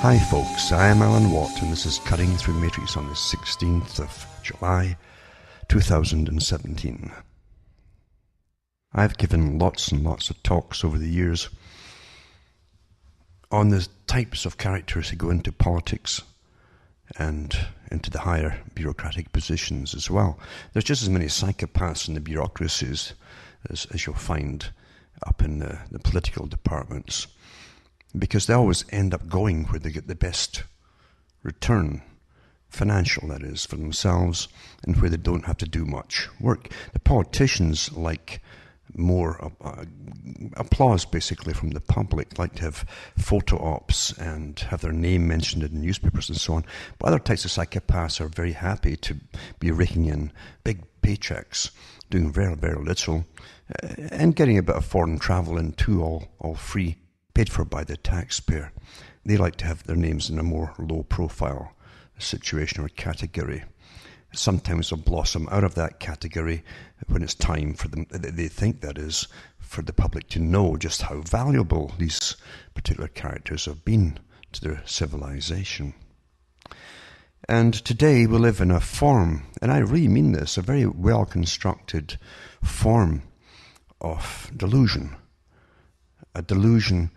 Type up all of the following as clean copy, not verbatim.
Hi folks, I am Alan Watt and this is Cutting Through Matrix on the 16th of July 2017. I've given lots and lots of talks over the years on the types of characters who go into politics and into the higher bureaucratic positions as well. There's just as many psychopaths in the bureaucracies as you'll find up in the political departments, because they always end up going where they get the best return, financial that is, for themselves, and where they don't have to do much work. The politicians like more applause basically from the public, like to have photo ops and have their name mentioned in newspapers and so on. But other types of psychopaths are very happy to be raking in big paychecks, doing very, very little, and getting a bit of foreign travel in too, all free, paid for by the taxpayer. They like to have their names in a more low-profile situation or category. Sometimes they'll blossom out of that category when it's time for them, they think that is, for the public to know just how valuable these particular characters have been to their civilization. And today we live in a form, and I really mean this, a very well-constructed form of delusion. A delusion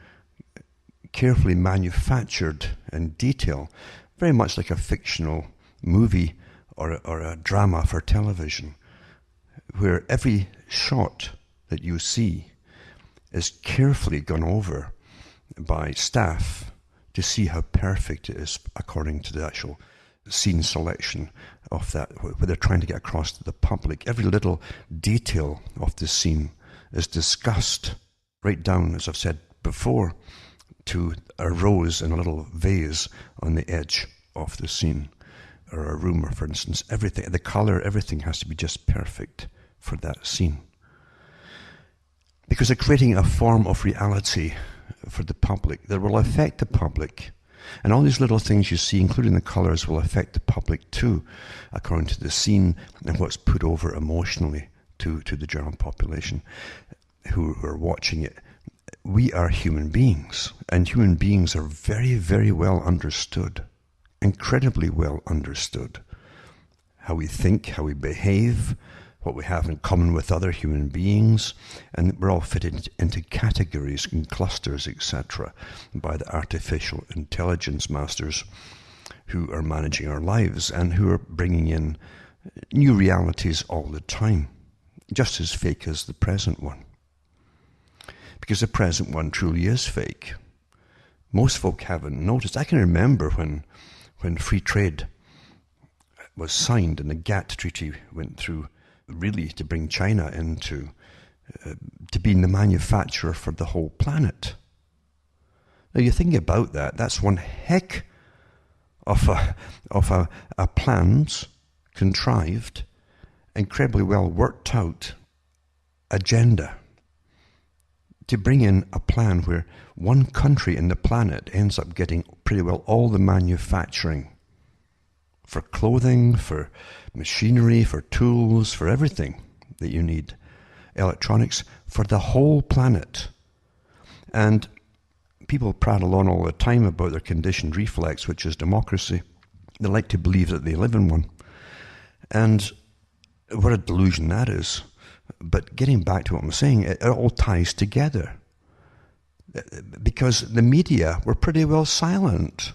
carefully manufactured in detail, very much like a fictional movie or a drama for television, where every shot that you see is carefully gone over by staff to see how perfect it is according to the actual scene selection of that, what they're trying to get across to the public. Every little detail of the scene is discussed right down, as I've said before, to a rose in a little vase on the edge of the scene, or a room, or for instance, everything, the color, everything has to be just perfect for that scene. Because they're creating a form of reality for the public that will affect the public. And all these little things you see, including the colors, will affect the public too, according to the scene and what's put over emotionally to the general population who are watching it. We are human beings, and human beings are very, very well understood, incredibly well understood. How we think, how we behave, what we have in common with other human beings, and we're all fitted into categories and clusters, etc., by the artificial intelligence masters who are managing our lives and who are bringing in new realities all the time, just as fake as the present one. Because the present one truly is fake. Most folk haven't noticed. I can remember when free trade was signed and the GATT treaty went through, really to bring China into, to being the manufacturer for the whole planet. Now you think about that, that's one heck of a planned, contrived, incredibly well worked out agenda to bring in a plan where one country in the planet ends up getting pretty well all the manufacturing for clothing, for machinery, for tools, for everything that you need, electronics, for the whole planet. And people prattle on all the time about their conditioned reflex, which is democracy. They like to believe that they live in one. And what a delusion that is. But getting back to what I'm saying, it all ties together. Because the media were pretty well silent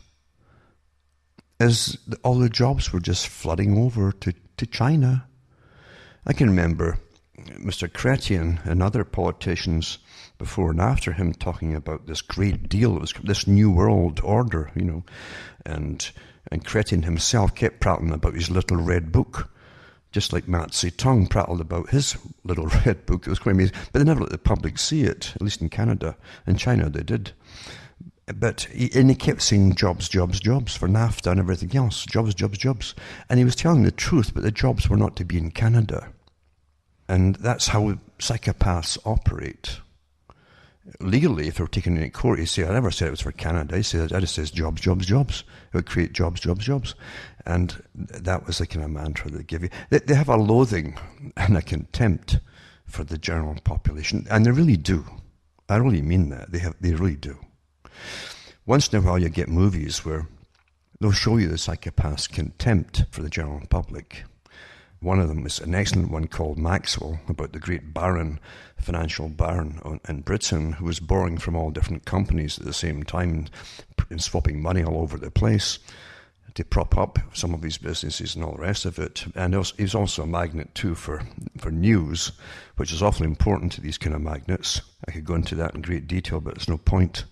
as all the jobs were just flooding over to China. I can remember Mr. Chrétien and other politicians before and after him talking about this great deal, it was this new world order, you know, and Chrétien himself kept prattling about his little red book, just like Mao Zedong prattled about his little red book. It was quite amazing. But they never let the public see it, at least in Canada. In China they did. But he kept saying jobs, jobs, jobs for NAFTA and everything else. Jobs, jobs, jobs. And he was telling the truth, but the jobs were not to be in Canada. And that's how psychopaths operate. Legally, if they were taken in court, he'd say, I never said it was for Canada. I just says jobs, jobs, jobs. It would create jobs, jobs, jobs. And that was the kind of mantra they give you. They have a loathing and a contempt for the general population. And they really do. I really mean that. They really do. Once in a while you get movies where they'll show you the psychopath's contempt for the general public. One of them is an excellent one called Maxwell, about the great baron, financial baron in Britain, who was borrowing from all different companies at the same time and swapping money all over the place to prop up some of his businesses and all the rest of it. And he was also a magnet too for news, which is awfully important to these kind of magnets. I could go into that in great detail, but there's no point.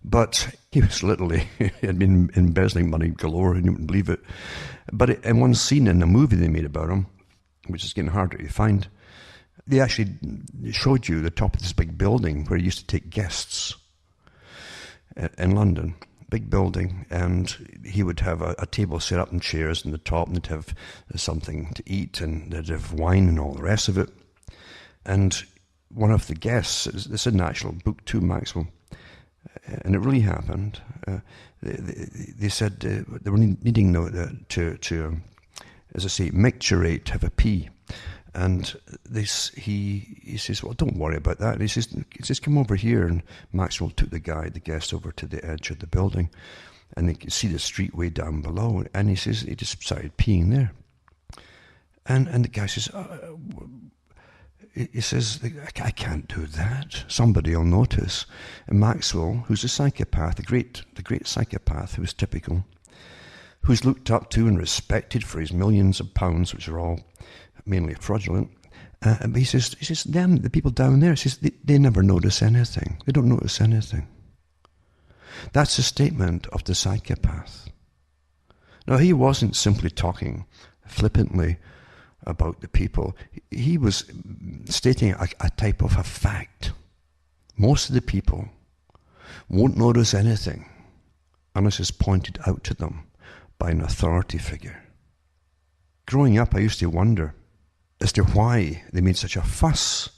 But he was literally, he had been embezzling money galore, and you wouldn't believe it. But in one scene in the movie they made about him, which is getting harder to find, they actually showed you the top of this big building where he used to take guests in London. Big building, and he would have a table set up and chairs in the top, and they'd have something to eat, and they'd have wine and all the rest of it. And one of the guests, it's in the actual book too, Maxwell, and it really happened. They said they were needing to, as I say, micturate, have a pee. And he says, well, don't worry about that. And he says, come over here. And Maxwell took the guest over to the edge of the building, and they could see the street way down below. And he says, he just started peeing there. And the guy says, he says, I can't do that. Somebody will notice. And Maxwell, who's a psychopath, the great psychopath who was typical, who's looked up to and respected for his millions of pounds, which are all mainly fraudulent. But he says, the people down there, he says, they never notice anything. They don't notice anything. That's a statement of the psychopath. Now, he wasn't simply talking flippantly about the people. He was stating a type of a fact. Most of the people won't notice anything unless it's pointed out to them by an authority figure. Growing up, I used to wonder as to why they made such a fuss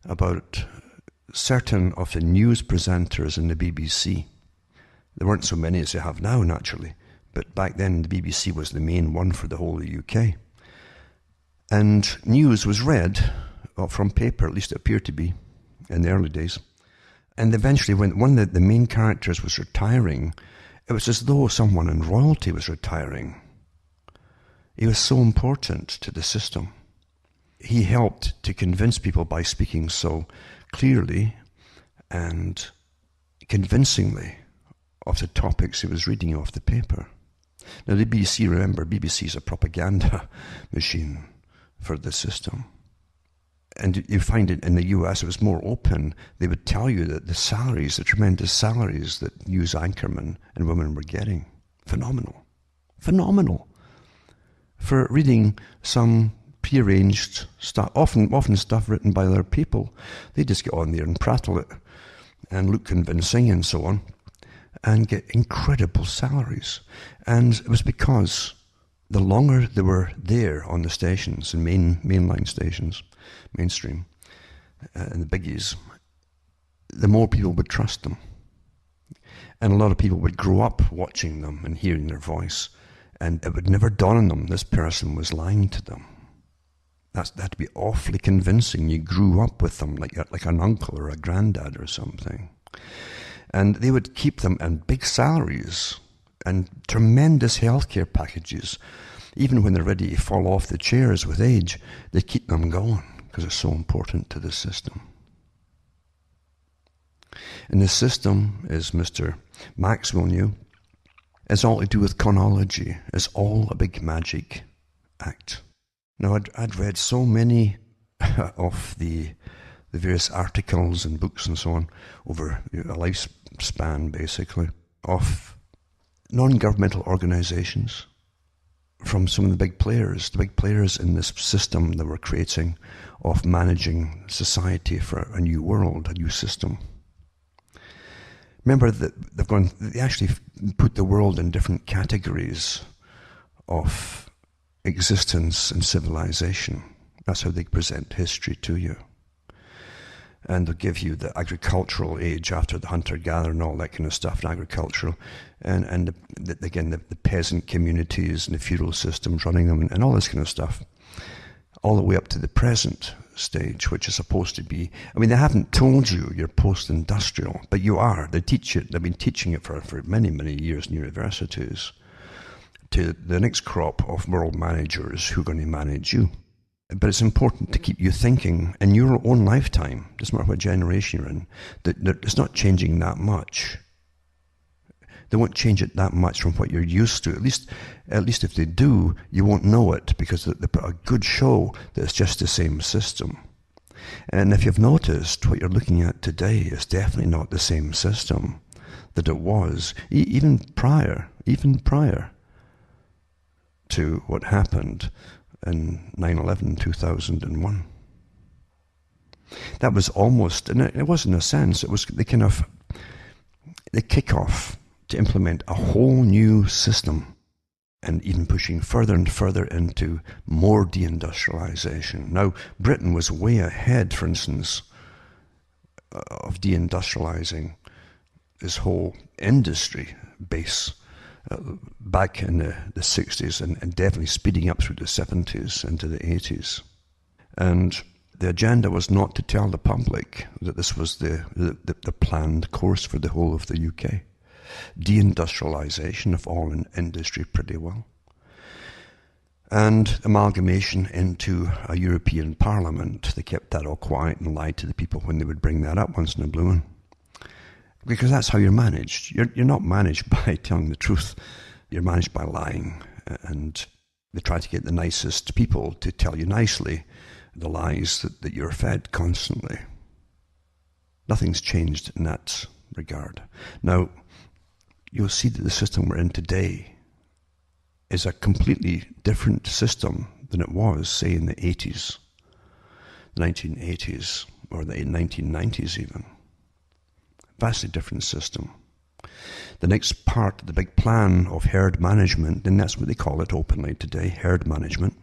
about certain of the news presenters in the BBC. There weren't so many as they have now, naturally, but back then the BBC was the main one for the whole of the UK. And news was read from paper, at least it appeared to be in the early days. And eventually, when one of the main characters was retiring, it was as though someone in royalty was retiring. He was so important to the system. He helped to convince people by speaking so clearly and convincingly of the topics he was reading off the paper. Now, the BBC, remember, BBC is a propaganda machine for the system. And you find it in the US, it was more open. They would tell you that the salaries, the tremendous salaries that news anchormen and women were getting, phenomenal. For reading some prearranged stuff, often stuff written by other people. They just get on there and prattle it and look convincing and so on, and get incredible salaries. And it was because the longer they were there on the stations, and mainline stations, mainstream, and the biggies, the more people would trust them. And a lot of people would grow up watching them and hearing their voice, and it would never dawn on them this person was lying to them. That had to be awfully convincing. You grew up with them like an uncle or a granddad or something. And they would keep them in big salaries and tremendous healthcare packages. Even when they're ready to fall off the chairs with age, they keep them going because it's so important to the system. And the system, as Mr. Maxwell knew, is all to do with chronology. It's all a big magic act. Now, I'd read so many of the various articles and books and so on over a lifespan, basically, of non-governmental organizations from some of the big players in this system that we're creating of managing society for a new world, a new system. Remember that they actually put the world in different categories of existence and civilization. That's how they present history to you. And they'll give you the agricultural age after the hunter-gatherer and all that kind of stuff, and agricultural, and the peasant communities and the feudal systems running them, and all this kind of stuff. all the way up to the present stage, which is supposed to be, I mean, they haven't told you you're post-industrial, but you are. They teach it. They've been teaching it for many, many years in universities to the next crop of world managers who are going to manage you. But it's important to keep you thinking in your own lifetime, doesn't matter what generation you're in, that it's not changing that much. They won't change it that much from what you're used to. At least if they do, you won't know it, because they put a good show that it's just the same system. And if you've noticed, what you're looking at today is definitely not the same system that it was, even prior to what happened in 9/11, 2001. That was almost, and it was in a sense, it was the kick-off to implement a whole new system, and even pushing further and further into more deindustrialization. Now, Britain was way ahead, for instance, of deindustrializing this whole industry base back in the 60s, and definitely speeding up through the 70s into the 80s. And the agenda was not to tell the public that this was the planned course for the whole of the UK. Deindustrialization of all in industry pretty well. And amalgamation into a European Parliament. They kept that all quiet and lied to the people when they would bring that up once in a blue moon. Because that's how you're managed. You're not managed by telling the truth. You're managed by lying. And they try to get the nicest people to tell you nicely the lies that you're fed constantly. Nothing's changed in that regard. Now, you'll see that the system we're in today is a completely different system than it was, say, in the 80s, the 1980s, or the 1990s even. Vastly different system. The next part of the big plan of herd management, and that's what they call it openly today, herd management,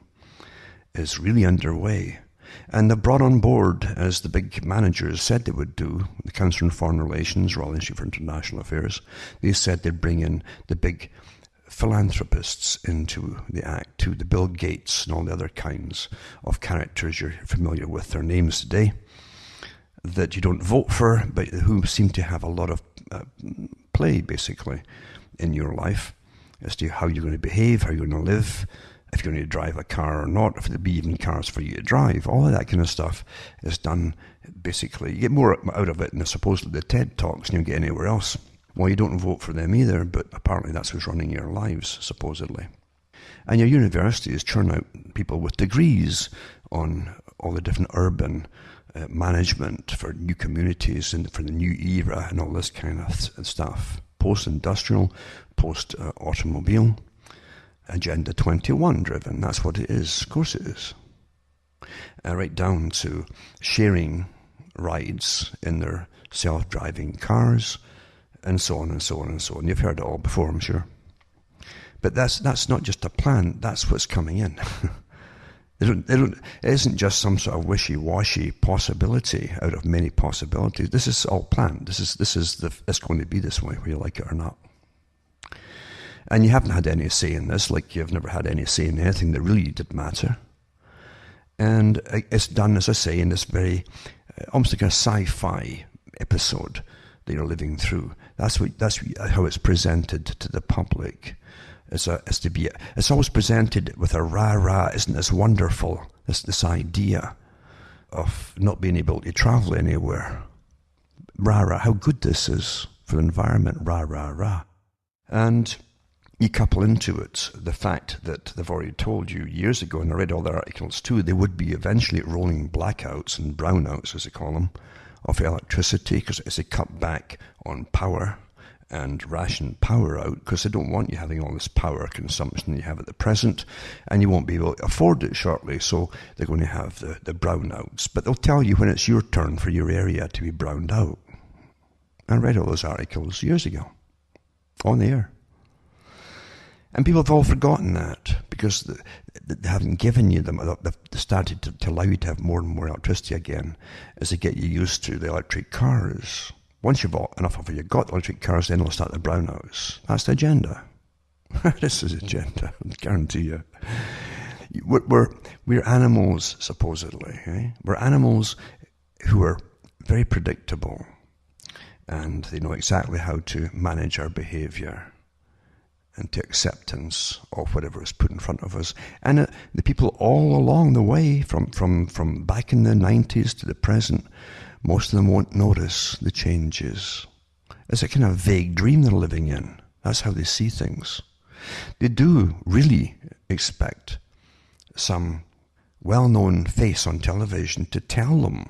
is really underway. And they're brought on board, as the big managers said they would do, the Council on Foreign Relations, Royal Institute for International Affairs. They said they'd bring in the big philanthropists into the act, to the Bill Gates and all the other kinds of characters you're familiar with, their names today, that you don't vote for, but who seem to have a lot of play, basically, in your life, as to how you're going to behave, how you're going to live, if you're going to drive a car or not, if there'll be even cars for you to drive. All of that kind of stuff is done, basically. You get more out of it than supposedly the TED Talks, and you don't get anywhere else. Well, you don't vote for them either, but apparently that's who's running your lives, supposedly. And your universities churn out people with degrees on all the different urban management for new communities and for the new era and all this kind of stuff. Post-industrial, post-automobile, Agenda 21 driven. That's what it is. Of course it is. Right down to sharing rides in their self-driving cars, and so on and so on and so on. You've heard it all before, I'm sure. But that's not just a plan. That's what's coming in. It isn't just some sort of wishy-washy possibility out of many possibilities. This is all planned. It's going to be this way, whether you like it or not. And you haven't had any say in this, like you've never had any say in anything that really did matter. And it's done, as I say, in this very, almost like a sci-fi episode that you're living through. That's how it's presented to the public. It's always presented with a rah-rah, isn't this wonderful? This idea of not being able to travel anywhere. Rah-rah, how good this is for the environment, rah-rah-rah. And you couple into it the fact that they've already told you years ago, and I read all their articles too, they would be eventually rolling blackouts and brownouts, as they call them, of electricity, because as they cut back on power and ration power out, because they don't want you having all this power consumption you have at the present, and you won't be able to afford it shortly, so they're going to have the brownouts. But they'll tell you when it's your turn for your area to be browned out. I read all those articles years ago, on the air. And people have all forgotten that, because they haven't given you them. They've started to allow you to have more and more electricity again as they get you used to the electric cars. Once you've got enough of it, you've got electric cars, then they'll start the brownouts. That's the agenda. This is the agenda, I guarantee you. We're animals, supposedly. Eh? We're animals who are very predictable, and they know exactly how to manage our behavior and to acceptance of whatever is put in front of us. And the people all along the way, from back in the 90s to the present, most of them won't notice the changes. It's a kind of vague dream they're living in. That's how they see things. They do really expect some well-known face on television to tell them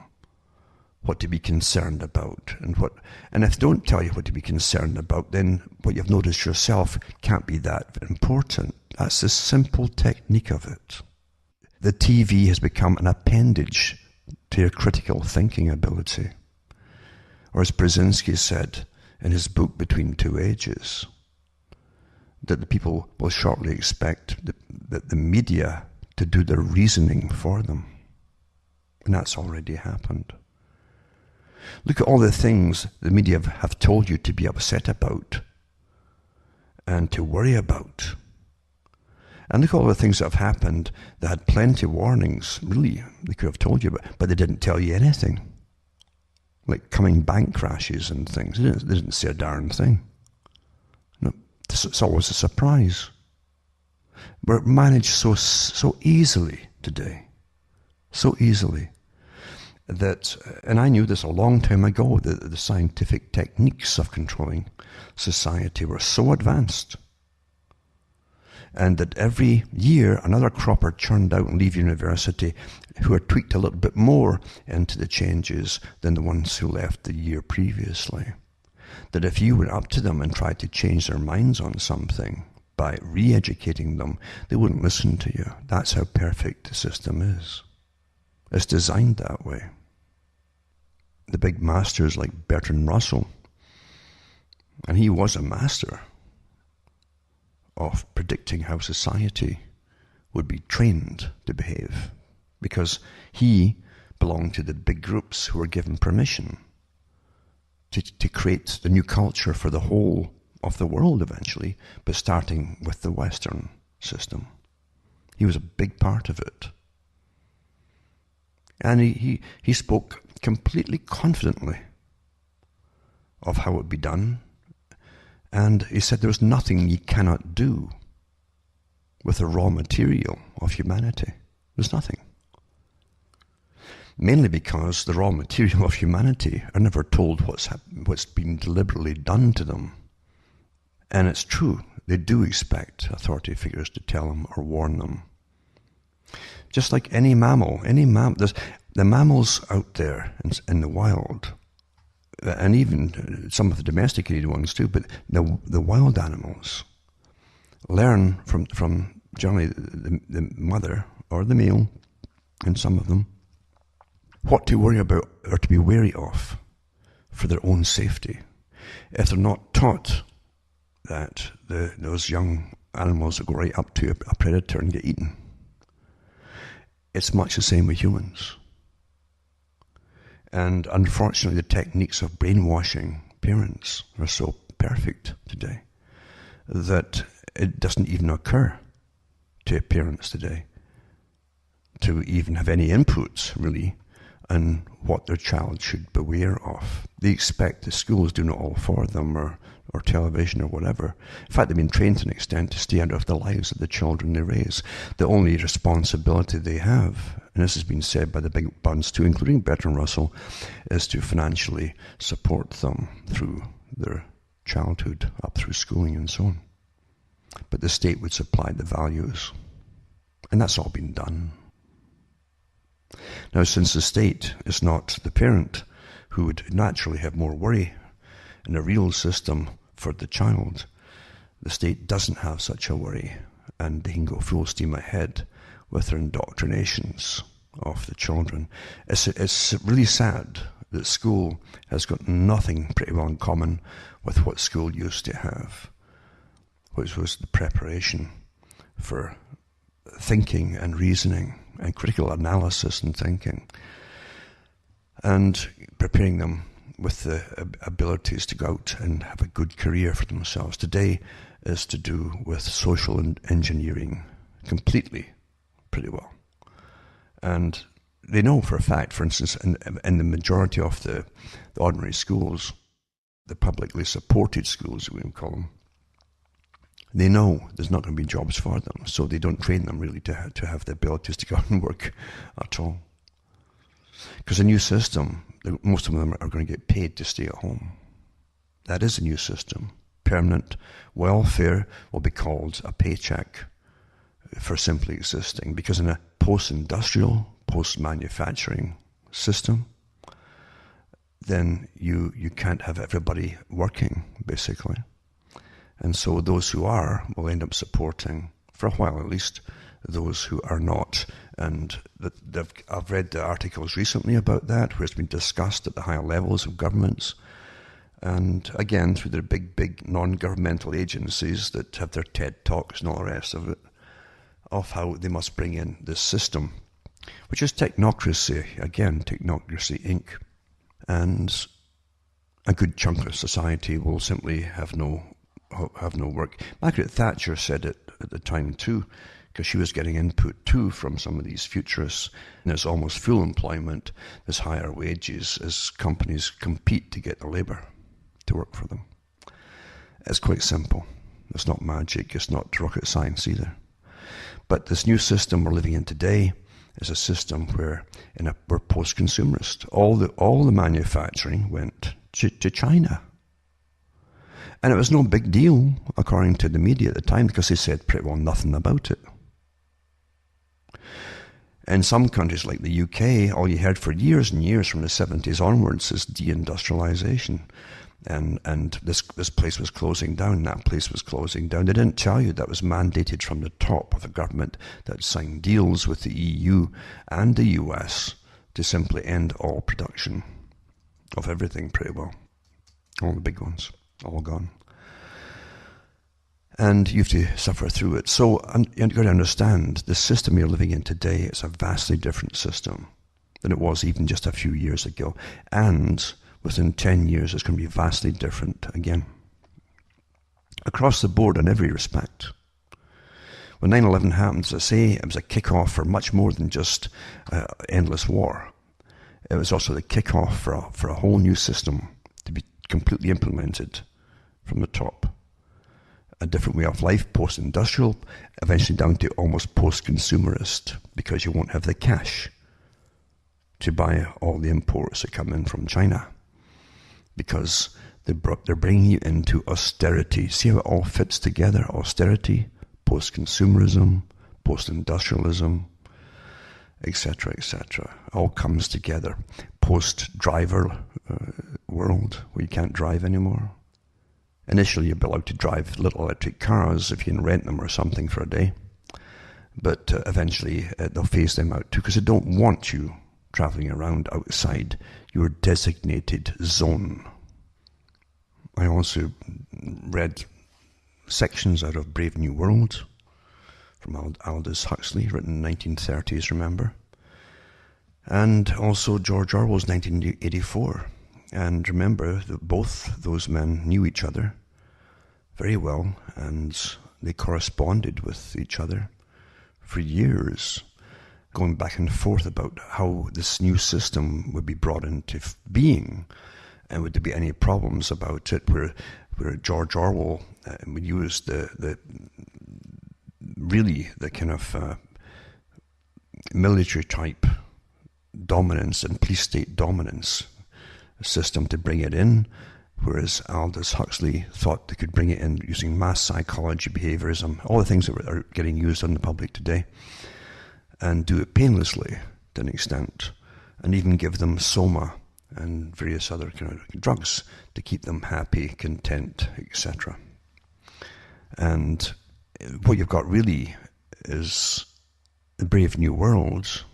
what to be concerned about, and if they don't tell you what to be concerned about, then what you've noticed yourself can't be that important. That's the simple technique of it. The TV has become an appendage to your critical thinking ability. Or as Brzezinski said in his book Between Two Ages, that the people will shortly expect the media to do their reasoning for them. And that's already happened. Look at all the things the media have told you to be upset about and to worry about. And look at all the things that have happened that had plenty of warnings, really, they could have told you about, but they didn't tell you anything. Like coming bank crashes and things. They didn't say a darn thing. No, it's always a surprise. We're managed so easily today. So easily. That, and I knew this a long time ago, that the scientific techniques of controlling society were so advanced, and that every year another cropper churned out and leave university who are tweaked a little bit more into the changes than the ones who left the year previously. That if you went up to them and tried to change their minds on something by re-educating them, they wouldn't listen to you. That's how perfect the system is. It's designed that way. The big masters like Bertrand Russell, and he was a master of predicting how society would be trained to behave, because he belonged to the big groups who were given permission to create the new culture for the whole of the world eventually, but starting with the Western system. He was a big part of it. And he spoke completely confidently of how it would be done. And he said there was nothing you cannot do with the raw material of humanity. There's nothing. Mainly because the raw material of humanity are never told what's been deliberately done to them. And it's true, they do expect authority figures to tell them or warn them. Just like any mammal, there's the mammals out there in the wild, and even some of the domesticated ones too, but the wild animals learn from generally the mother or the male, and some of them, what to worry about or to be wary of for their own safety. If they're not taught that those young animals will go right up to a predator and get eaten. It's much the same with humans. And unfortunately, the techniques of brainwashing parents are so perfect today that it doesn't even occur to parents today to even have any input, really, on what their child should beware of. They expect the schools do not all for them, or television or whatever. In fact, they've been trained to an extent to stay out of the lives of the children they raise. The only responsibility they have, and this has been said by the big buns too, including Bertrand Russell, is to financially support them through their childhood, up through schooling and so on. But the state would supply the values. And that's all been done. Now, since the state is not the parent, who would naturally have more worry in a real system for the child, the state doesn't have such a worry, and they can go full steam ahead with their indoctrinations of the children. It's really sad that school has got nothing pretty well in common with what school used to have, which was the preparation for thinking and reasoning and critical analysis and thinking, and preparing them with the abilities to go out and have a good career for themselves. Today is to do with social engineering completely, pretty well. And they know for a fact, for instance, in the majority of the ordinary schools, the publicly supported schools, we would call them, they know there's not going to be jobs for them, so they don't train them really to have the abilities to go out and work at all. Because the new system, most of them are going to get paid to stay at home. That is a new system. Permanent welfare will be called a paycheck for simply existing, because in a post-industrial, post-manufacturing system, then you can't have everybody working, basically. And so those who are will end up supporting, for a while at least, those who are not. And I've read the articles recently about that, where it's been discussed at the higher levels of governments, and again through their big non-governmental agencies that have their TED Talks and all the rest of it, of how they must bring in this system, which is technocracy, again, Technocracy Inc. And a good chunk of society will simply have no work. Margaret Thatcher said it at the time too, because she was getting input too from some of these futurists. And there's almost full employment, there's higher wages as companies compete to get the labour to work for them. It's quite simple. It's not magic, it's not rocket science either. But this new system we're living in today is a system where we're post-consumerist. All the manufacturing went to China. And it was no big deal, according to the media at the time, because they said pretty well nothing about it. In some countries like the UK, all you heard for years and years from the 70s onwards is deindustrialization. And this place was closing down, that place was closing down. They didn't tell you that was mandated from the top of the government that signed deals with the EU and the US to simply end all production of everything pretty well. All the big ones, all gone. And you have to suffer through it. So you've got to understand, the system you're living in today is a vastly different system than it was even just a few years ago. And within 10 years, it's going to be vastly different again. Across the board in every respect. When 9/11 happened, as I say, it was a kick-off for much more than just endless war. It was also the kick-off for a whole new system to be completely implemented from the top. A different way of life, post-industrial, eventually down to almost post-consumerist, because you won't have the cash to buy all the imports that come in from China. Because they're bringing you into austerity. See how it all fits together? Austerity, post-consumerism, post-industrialism, etc., etc. All comes together. Post-driver world, where you can't drive anymore. Initially, you'll be allowed to drive little electric cars if you can rent them or something for a day. But eventually, they'll phase them out too, because they don't want you traveling around outside your designated zone. I also read sections out of Brave New World from Aldous Huxley, written in the 1930s, remember? And also George Orwell's 1984. And remember that both those men knew each other very well, and they corresponded with each other for years, going back and forth about how this new system would be brought into being, and would there be any problems about it, where George Orwell would use the kind of military type dominance and police state dominance system to bring it in, whereas Aldous Huxley thought they could bring it in using mass psychology, behaviorism, all the things that are getting used on the public today, and do it painlessly to an extent, and even give them soma and various other kind of drugs to keep them happy, content, etc. And what you've got really is the Brave New World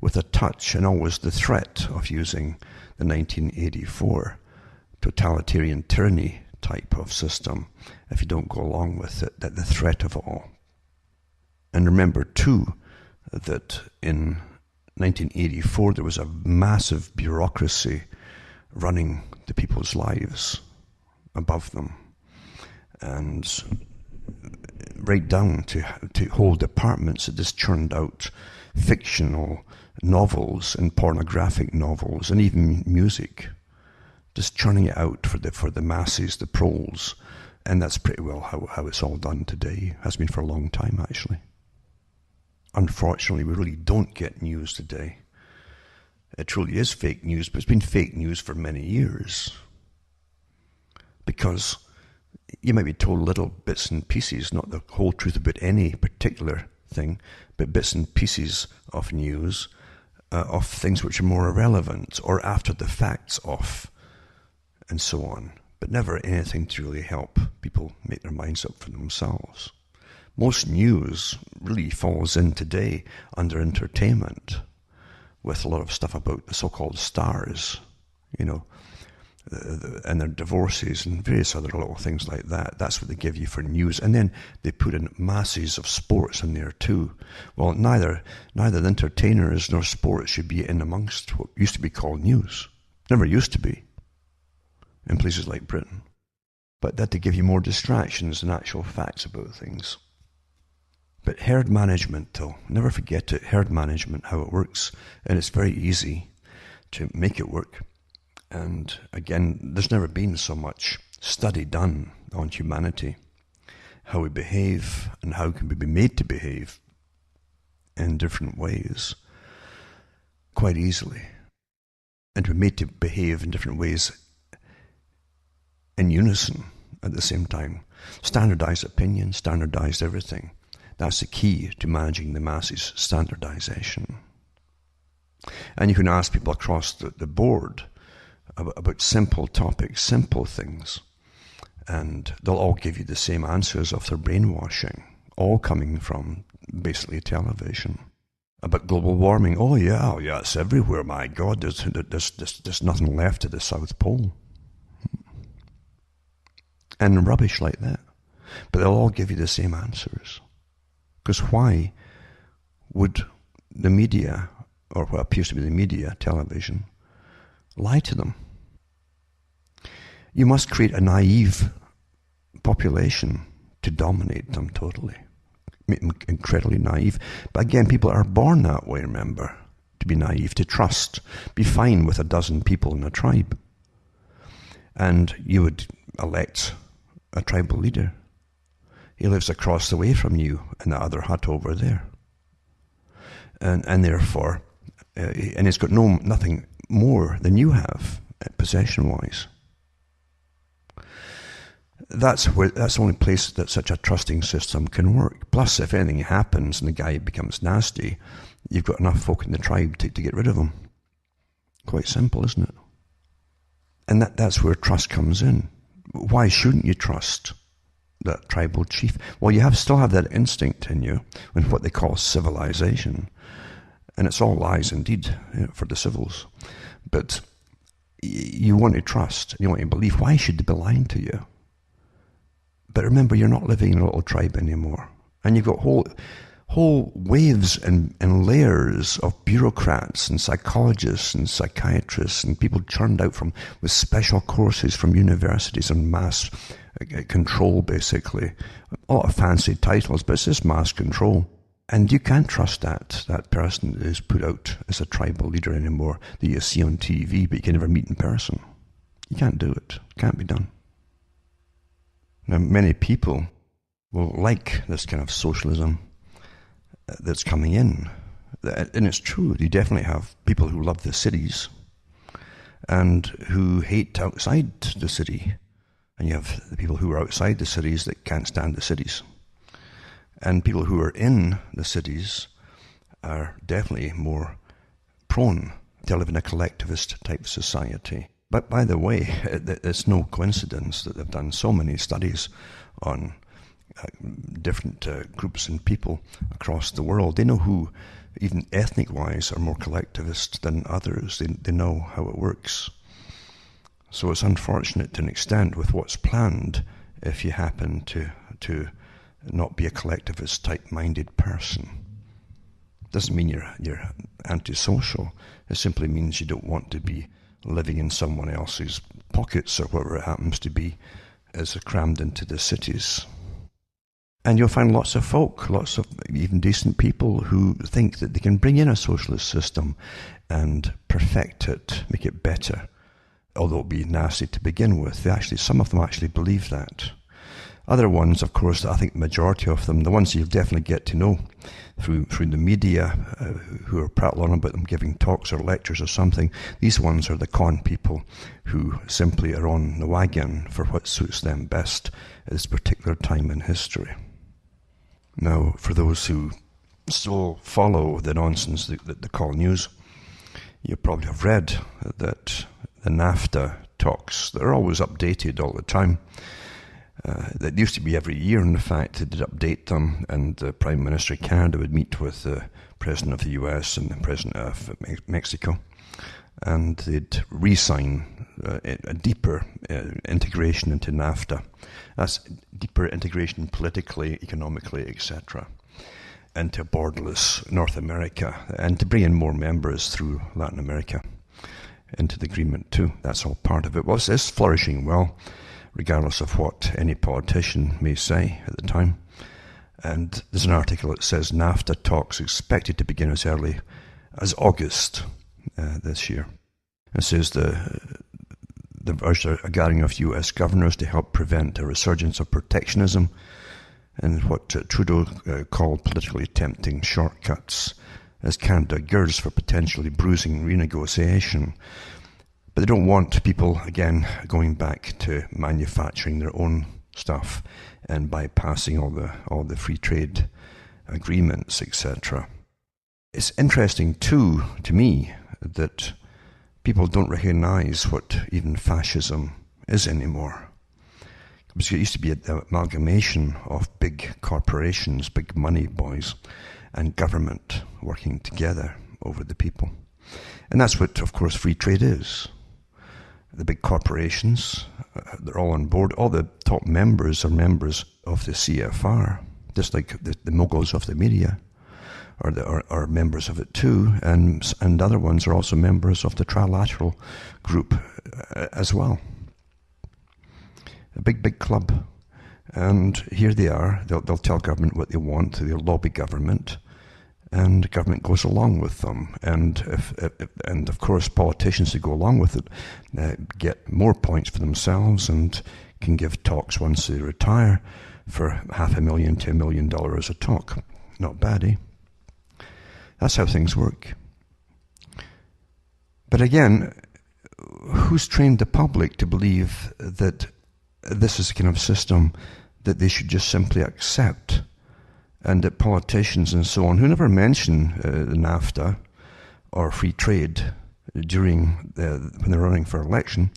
with a touch and always the threat of using the 1984 totalitarian tyranny type of system if you don't go along with it, that the threat of it all. And remember too that in 1984 there was a massive bureaucracy running the people's lives above them, and right down to whole departments that just churned out fictional novels and pornographic novels and even music, just churning it out for the masses, the proles. And that's pretty well how it's all done today. Has been for a long time, actually. Unfortunately, we really don't get news today. It truly is fake news, but it's been fake news for many years. Because you might be told little bits and pieces, not the whole truth about any particular thing, but bits and pieces of news, of things which are more irrelevant or after the facts of, and so on. But never anything to really help people make their minds up for themselves. Most news really falls in today under entertainment, with a lot of stuff about the so-called stars, you know, and their divorces and various other little things like that. That's what they give you for news. And then they put in masses of sports in there too. Well, neither the entertainers nor sports should be in amongst what used to be called news. Never used to be in places like Britain. But that to give you more distractions than actual facts about things. But herd management, though, never forget it, herd management, how it works. And it's very easy to make it work. And again, there's never been so much study done on humanity, how we behave and how can we be made to behave in different ways quite easily. And we're made to behave in different ways in unison at the same time. Standardized opinion, standardized everything. That's the key to managing the masses, standardization. And you can ask people across the board about simple topics, simple things, and they'll all give you the same answers of their brainwashing, all coming from basically television. About global warming, oh yeah, it's everywhere, my God, there's nothing left at the South Pole. And rubbish like that. But they'll all give you the same answers. Because why would the media, or what appears to be the media, television, lie to them? You must create a naive population to dominate them totally. Make them incredibly naive. But again, people are born that way, remember, to be naive, to trust, be fine with a dozen people in a tribe. And you would elect a tribal leader. He lives across the way from you in the other hut over there. And therefore, and he's got nothing more than you have, possession-wise. That's the only place that such a trusting system can work. Plus, if anything happens and the guy becomes nasty, you've got enough folk in the tribe to get rid of him. Quite simple, isn't it? And that's where trust comes in. Why shouldn't you trust that tribal chief? Well, you still have that instinct in you, in what they call civilization. And it's all lies indeed, for the civils. But you want to trust, you want to believe. Why should they be lying to you? But remember, you're not living in a little tribe anymore. And you've got whole waves and layers of bureaucrats and psychologists and psychiatrists and people churned out with special courses from universities and mass control, basically. A lot of fancy titles, but it's just mass control. And you can't trust that person who's put out as a tribal leader anymore, that you see on TV, but you can never meet in person. You can't do it. It can't be done. Now, many people will like this kind of socialism that's coming in. And it's true, you definitely have people who love the cities and who hate outside the city. And you have the people who are outside the cities that can't stand the cities. And people who are in the cities are definitely more prone to live in a collectivist type society. But by the way, it's no coincidence that they've done so many studies on different groups and people across the world. They know who, even ethnic-wise, are more collectivist than others. They know how it works. So it's unfortunate to an extent with what's planned if you happen to not be a collectivist type-minded person. Doesn't mean you're antisocial. It simply means you don't want to be living in someone else's pockets or whatever it happens to be, as crammed into the cities. And you'll find lots of folk, lots of even decent people who think that they can bring in a socialist system and perfect it, make it better. Although it'll be nasty to begin with. Some of them actually believe that. Other ones, of course, I think the majority of them, the ones you'll definitely get to know through the media, who are prattling about them giving talks or lectures or something, these ones are the con people who simply are on the wagon for what suits them best at this particular time in history. Now, for those who still follow the nonsense that they call news, you probably have read that the NAFTA talks, they're always updated all the time. That used to be every year, in fact, they did update them, and the Prime Minister of Canada would meet with the President of the US and the President of Mexico, and they'd re-sign a deeper integration into NAFTA. That's deeper integration politically, economically, etc., into borderless North America, and to bring in more members through Latin America into the agreement too. That's all part of it. Well, it's flourishing well, regardless of what any politician may say at the time. And there's an article that says NAFTA talks expected to begin as early as August this year. It says they've urged a gathering of US governors to help prevent a resurgence of protectionism and what Trudeau called politically tempting shortcuts as Canada girds for potentially bruising renegotiation. But they don't want people, again, going back to manufacturing their own stuff and bypassing all the free trade agreements, etc. It's interesting, too, to me, that people don't recognize what even fascism is anymore. Because it used to be an amalgamation of big corporations, big money boys, and government working together over the people. And that's what, of course, free trade is. The big corporations, they're all on board. All the top members are members of the CFR, just like the moguls of the media are members of it too, and other ones are also members of the Trilateral group as well. A big club. And here they are. They'll tell government what they want. They'll lobby government, and government goes along with them. And and of course, politicians who go along with it get more points for themselves and can give talks once they retire for $500,000 to $1 million a talk. Not bad, eh? That's how things work. But again, who's trained the public to believe that this is the kind of system that they should just simply accept, and that politicians and so on, who never mention the NAFTA or free trade when they're running for election,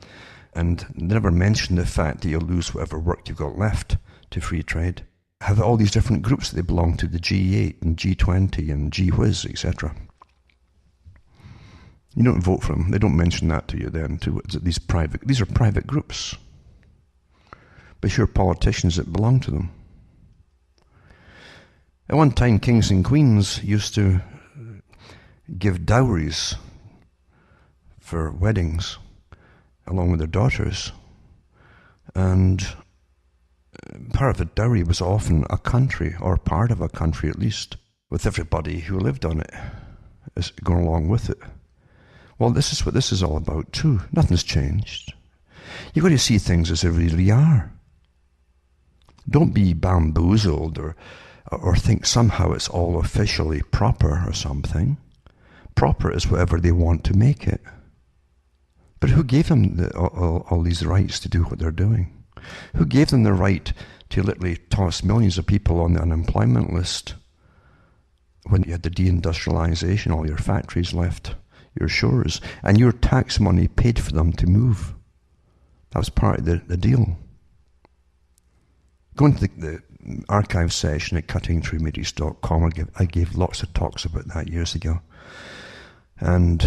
and never mention the fact that you'll lose whatever work you've got left to free trade, have all these different groups that they belong to, the G8 and G20 and G-Whiz, etc. You don't vote for them. They don't mention that to you then, too. These are private groups. But sure, politicians that belong to them. At one time, kings and queens used to give dowries for weddings along with their daughters. And part of the dowry was often a country, or part of a country at least, with everybody who lived on it going along with it. Well, this is what this is all about too. Nothing's changed. You've got to see things as they really are. Don't be bamboozled or think somehow it's all officially proper or something. Proper is whatever they want to make it. But who gave them all these rights to do what they're doing? Who gave them the right to literally toss millions of people on the unemployment list when you had the deindustrialization, all your factories left your shores, and your tax money paid for them to move? That was part of the deal. Go into the archive session at cuttingthroughmeaties.com. I gave lots of talks about that years ago. And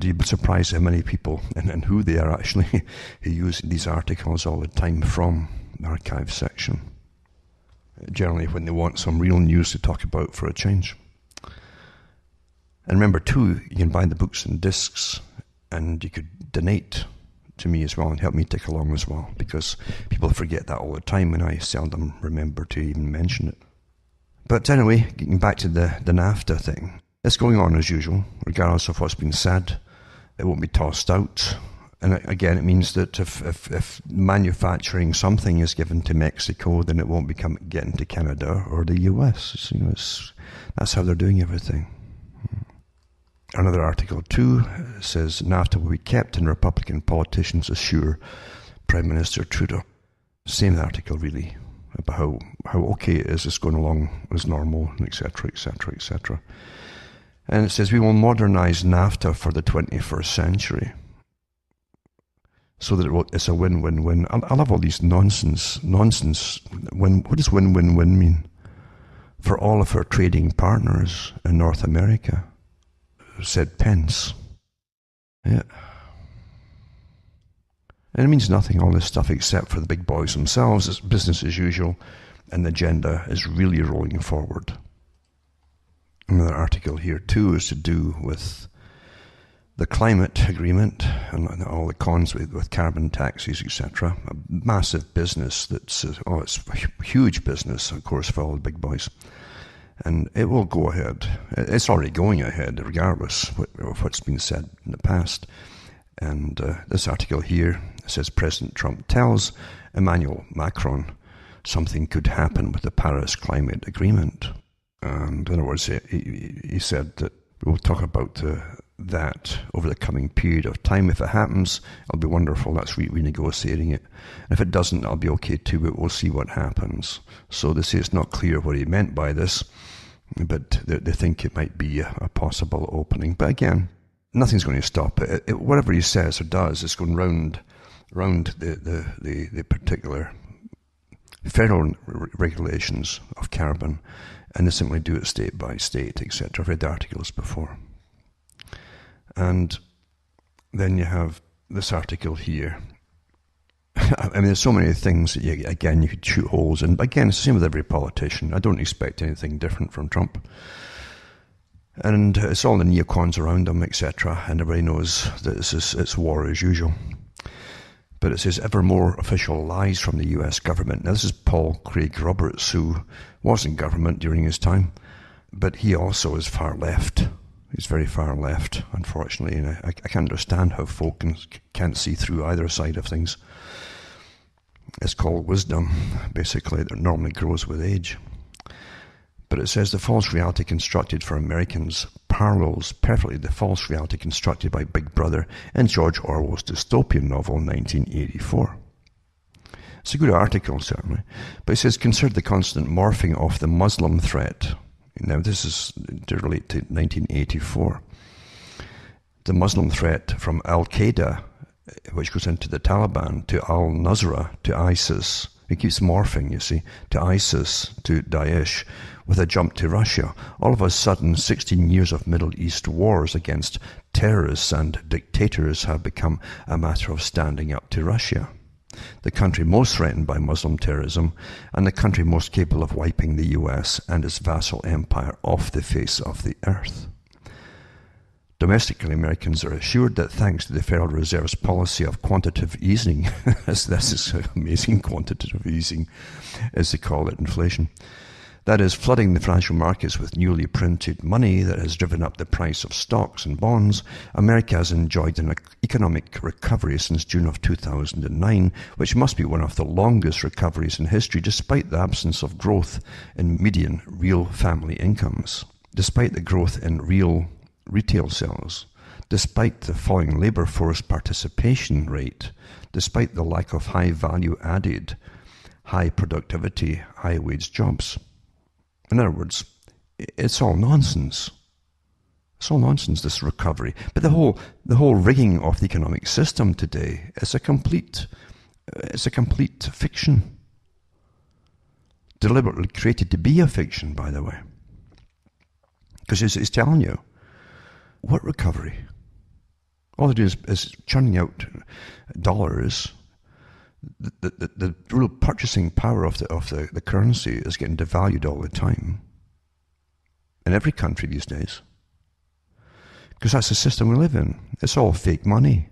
you'd be surprised how many people and who they are actually who use these articles all the time from the archive section. Generally when they want some real news to talk about for a change. And remember too, you can buy the books and discs, and you could donate to me as well and helped me tick along as well, because people forget that all the time and I seldom remember to even mention it. But anyway, getting back to the NAFTA thing, it's going on as usual, regardless of what's been said. It won't be tossed out. And again, it means that if manufacturing something is given to Mexico, then it won't be getting to Canada or the US. That's how they're doing everything. Another article too says NAFTA will be kept and Republican politicians assure Prime Minister Trudeau. Same article really, about how okay it is, it's going along as normal, etc., etc., etc. And it says we will modernize NAFTA for the 21st century, so that it's a win-win-win. I love all these nonsense. What does win-win-win mean? For all of our trading partners in North America, said Pence. Yeah. And it means nothing, all this stuff, except for the big boys themselves. It's business as usual, and the agenda is really rolling forward. Another article here too is to do with the climate agreement and all the cons with carbon taxes, etc. A massive business it's a huge business, of course, for all the big boys. And it will go ahead. It's already going ahead, regardless of what's been said in the past. And this article here says President Trump tells Emmanuel Macron something could happen with the Paris Climate Agreement. And in other words, he said that we'll talk about that over the coming period of time. If it happens, it'll be wonderful. That's renegotiating it. And if it doesn't, I'll be okay too, but we'll see what happens. So they say it's not clear what he meant by this, but they think it might be a possible opening. But again, nothing's going to stop it. Whatever he says or does, it's going round the particular federal regulations of carbon, and they simply do it state by state, etc. I've read the articles before. And then you have this article here. I mean, there's so many things that you could shoot holes in. But again, it's the same with every politician. I don't expect anything different from Trump. And it's all the neocons around him, etc. And everybody knows that it's war as usual. But it says ever more official lies from the US government. Now, this is Paul Craig Roberts, who was in government during his time, but he also is far left. He's very far left, unfortunately, and I can understand how folk can't see through either side of things. It's called wisdom, basically, that normally grows with age. But it says the false reality constructed for Americans parallels perfectly the false reality constructed by Big Brother in George Orwell's dystopian novel 1984. It's a good article, certainly, but it says consider the constant morphing of the Muslim threat. Now, this is to relate to 1984. The Muslim threat from Al-Qaeda, which goes into the Taliban, to Al-Nusra, to ISIS. It keeps morphing, you see, to ISIS, to Daesh, with a jump to Russia. All of a sudden, 16 years of Middle East wars against terrorists and dictators have become a matter of standing up to Russia, the country most threatened by Muslim terrorism, and the country most capable of wiping the US and its vassal empire off the face of the earth. Domestically, Americans are assured that thanks to the Federal Reserve's policy of quantitative easing, this is amazing, quantitative easing, as they call it, inflation, that is, flooding the financial markets with newly printed money that has driven up the price of stocks and bonds, America has enjoyed an economic recovery since June of 2009, which must be one of the longest recoveries in history, despite the absence of growth in median real family incomes, despite the growth in real retail sales, despite the falling labour force participation rate, despite the lack of high value added, high productivity, high wage jobs. In other words, it's all nonsense. It's all nonsense, this recovery. But the whole rigging of the economic system today is a complete fiction. Deliberately created to be a fiction, by the way. Because it's telling you, what recovery? All they do is churning out dollars. The real purchasing power of the currency is getting devalued all the time in every country these days, because that's the system we live in. It's all fake money.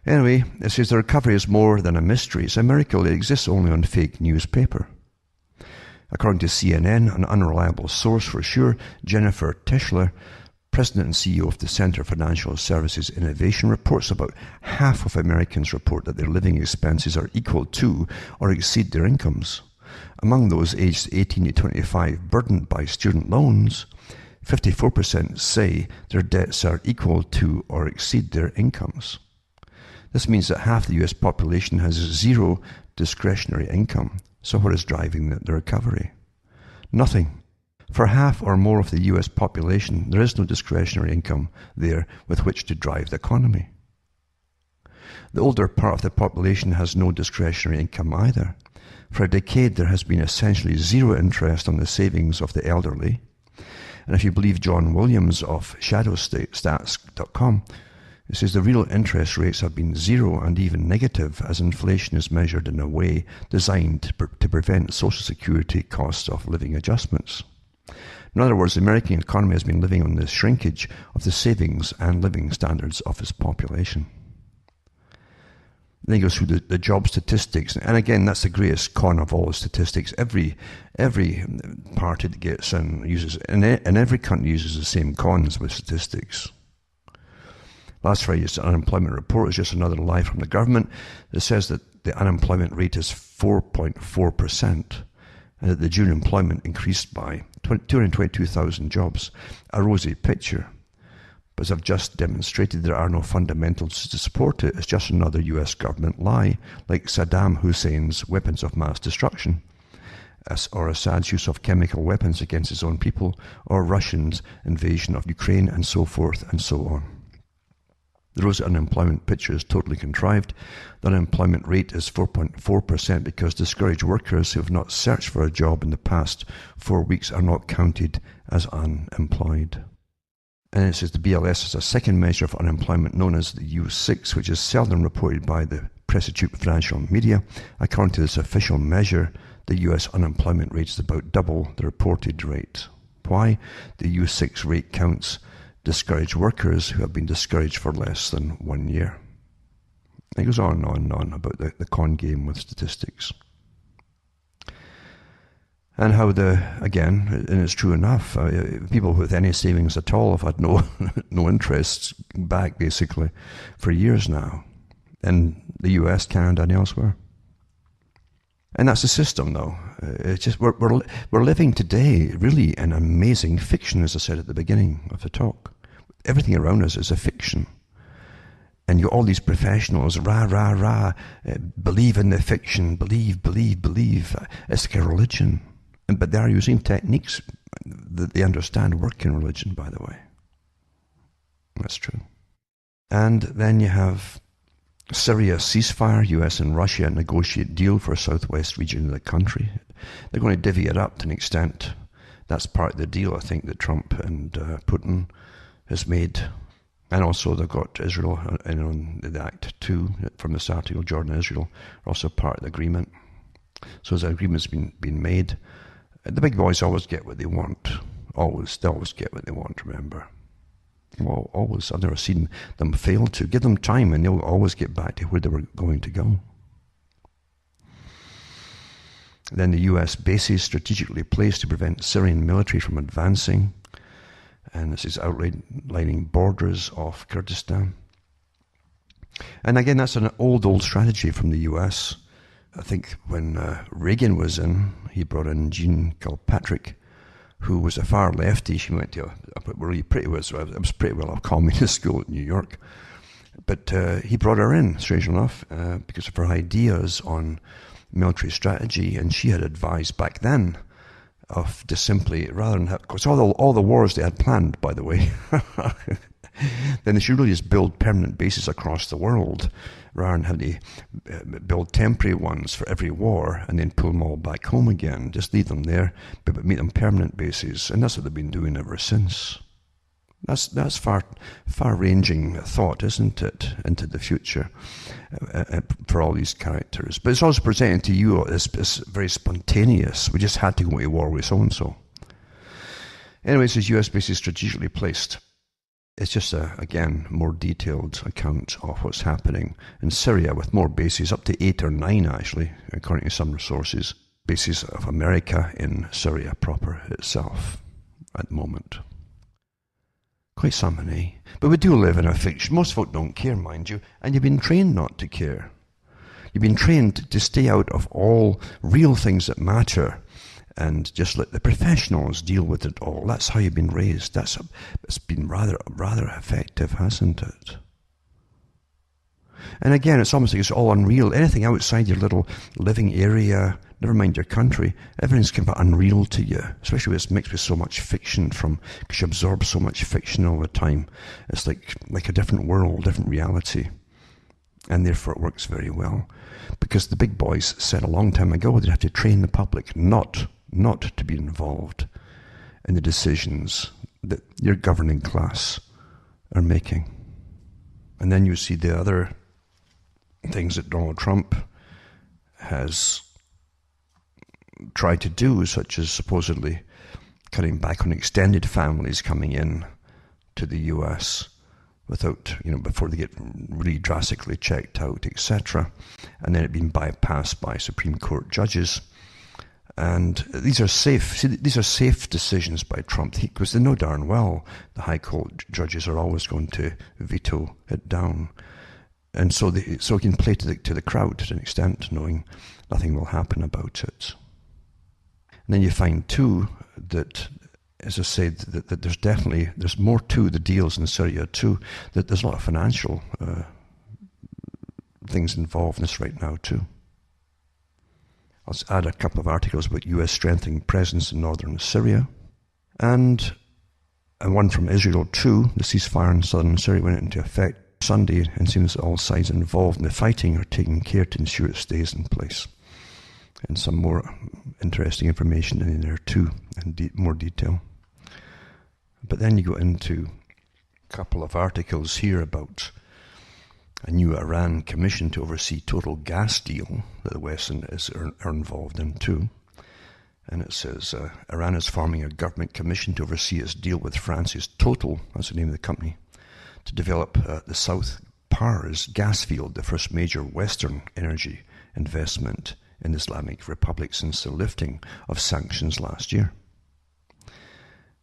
Anyway, it says the recovery is more than a mystery. It's a miracle. It exists only on fake newspaper. According to CNN, an unreliable source for sure, Jennifer Tischler, President and CEO of the Center for Financial Services Innovation, reports about half of Americans report that their living expenses are equal to or exceed their incomes. Among those aged 18 to 25 burdened by student loans, 54% say their debts are equal to or exceed their incomes. This means that half the US population has zero discretionary income. So what is driving the recovery? Nothing. For half or more of the US population, there is no discretionary income there with which to drive the economy. The older part of the population has no discretionary income either. For a decade, there has been essentially zero interest on the savings of the elderly. And if you believe John Williams of shadowstats.com, it says the real interest rates have been zero and even negative as inflation is measured in a way designed to prevent Social Security cost of living adjustments. In other words, the American economy has been living on the shrinkage of the savings and living standards of its population. Then he goes through the job statistics, and again, that's the greatest con of all the statistics. Every party that gets in uses, and every country uses the same cons with statistics. Last Friday's unemployment report is just another lie from the government that says that the unemployment rate is 4.4%. And that the June employment increased by 222,000 jobs. A rosy picture. But as I've just demonstrated, there are no fundamentals to support it. It's just another US government lie, like Saddam Hussein's weapons of mass destruction, or Assad's use of chemical weapons against his own people, or Russia's invasion of Ukraine, and so forth and so on. The rosy unemployment picture is totally contrived. The unemployment rate is 4.4% because discouraged workers who have not searched for a job in the past 4 weeks are not counted as unemployed. And it says the BLS has a second measure of unemployment known as the U6, which is seldom reported by the Press-Institute financial media. According to this official measure, the US unemployment rate is about double the reported rate. Why? The U6 rate counts discouraged workers who have been discouraged for less than 1 year. It goes on and on and on about the con game with statistics. And how again, and it's true enough, people with any savings at all have had no interest back basically for years now. In the US, Canada and elsewhere. And that's the system though. It's just, we're living today really in amazing fiction, as I said at the beginning of the talk. Everything around us is a fiction. And all these professionals, believe in the fiction, believe. It's like a religion. But they are using techniques that they understand work in religion, by the way. That's true. And then you have Syria ceasefire, US and Russia negotiate deal for southwest region of the country. They're going to divvy it up to an extent. That's part of the deal, I think, that Trump and Putin has made. And also they've got Israel in on the Act 2 from this article. Jordan and Israel are also part of the agreement. So as the agreement's been made, the big boys always get what they want. They always get what they want, remember. Well, always. I've never seen them fail to. Give them time and they'll always get back to where they were going to go. Then the US bases strategically placed to prevent Syrian military from advancing. And this is outlining borders of Kurdistan. And again, that's an old strategy from the US. I think when Reagan was in, he brought in Jean Kilpatrick, who was a far lefty. She went to it was pretty well a communist school at New York. But he brought her in, strange enough, because of her ideas on military strategy. And she had advised back then of just simply, rather than have, because all the wars they had planned, by the way, then they should really just build permanent bases across the world, rather than have to build temporary ones for every war and then pull them all back home again. Just leave them there, but make them permanent bases. And that's what they've been doing ever since. That's far-ranging thought, isn't it, into the future for all these characters. But it's also presented to you as very spontaneous. We just had to go to war with so-and-so. Anyway, it says US bases strategically placed. it's just again, more detailed account of what's happening in Syria, with more bases, up to 8 or 9 actually, according to some resources, bases of America in Syria proper itself at the moment. Quite something, eh? But we do live in a fiction. Most folk don't care, mind you, and you've been trained not to care. You've been trained to stay out of all real things that matter and just let the professionals deal with it all. That's how you've been raised. It's been rather effective, hasn't it? And again, it's almost like it's all unreal. Anything outside your little living area, never mind your country, everything's kind of unreal to you, especially when it's mixed with so much fiction because you absorb so much fiction all the time. It's like a different world, different reality. And therefore it works very well. Because the big boys said a long time ago they'd have to train the public not to be involved in the decisions that your governing class are making. And then you see the other things that Donald Trump has tried to do, such as supposedly cutting back on extended families coming in to the US without, before they get really drastically checked out, etc. And then it being bypassed by Supreme Court judges. And these are safe decisions by Trump, because they know darn well the High Court judges are always going to veto it down. And so he can play to the crowd to an extent, knowing nothing will happen about it. And then you find too that, as I said, that there's more to the deals in Syria too, that there's a lot of financial things involved in this right now too. I'll add a couple of articles about US strengthening presence in northern Syria, and one from Israel too. The ceasefire in southern Syria went into effect Sunday, and seems that all sides involved in the fighting are taking care to ensure it stays in place. And some more interesting information in there too, in more detail. But then you go into a couple of articles here about a new Iran commission to oversee total gas deal that the West are involved in too. And it says, Iran is forming a government commission to oversee its deal with France's Total, that's the name of the company, to develop the South Pars gas field, the first major Western energy investment in the Islamic Republic since the lifting of sanctions last year.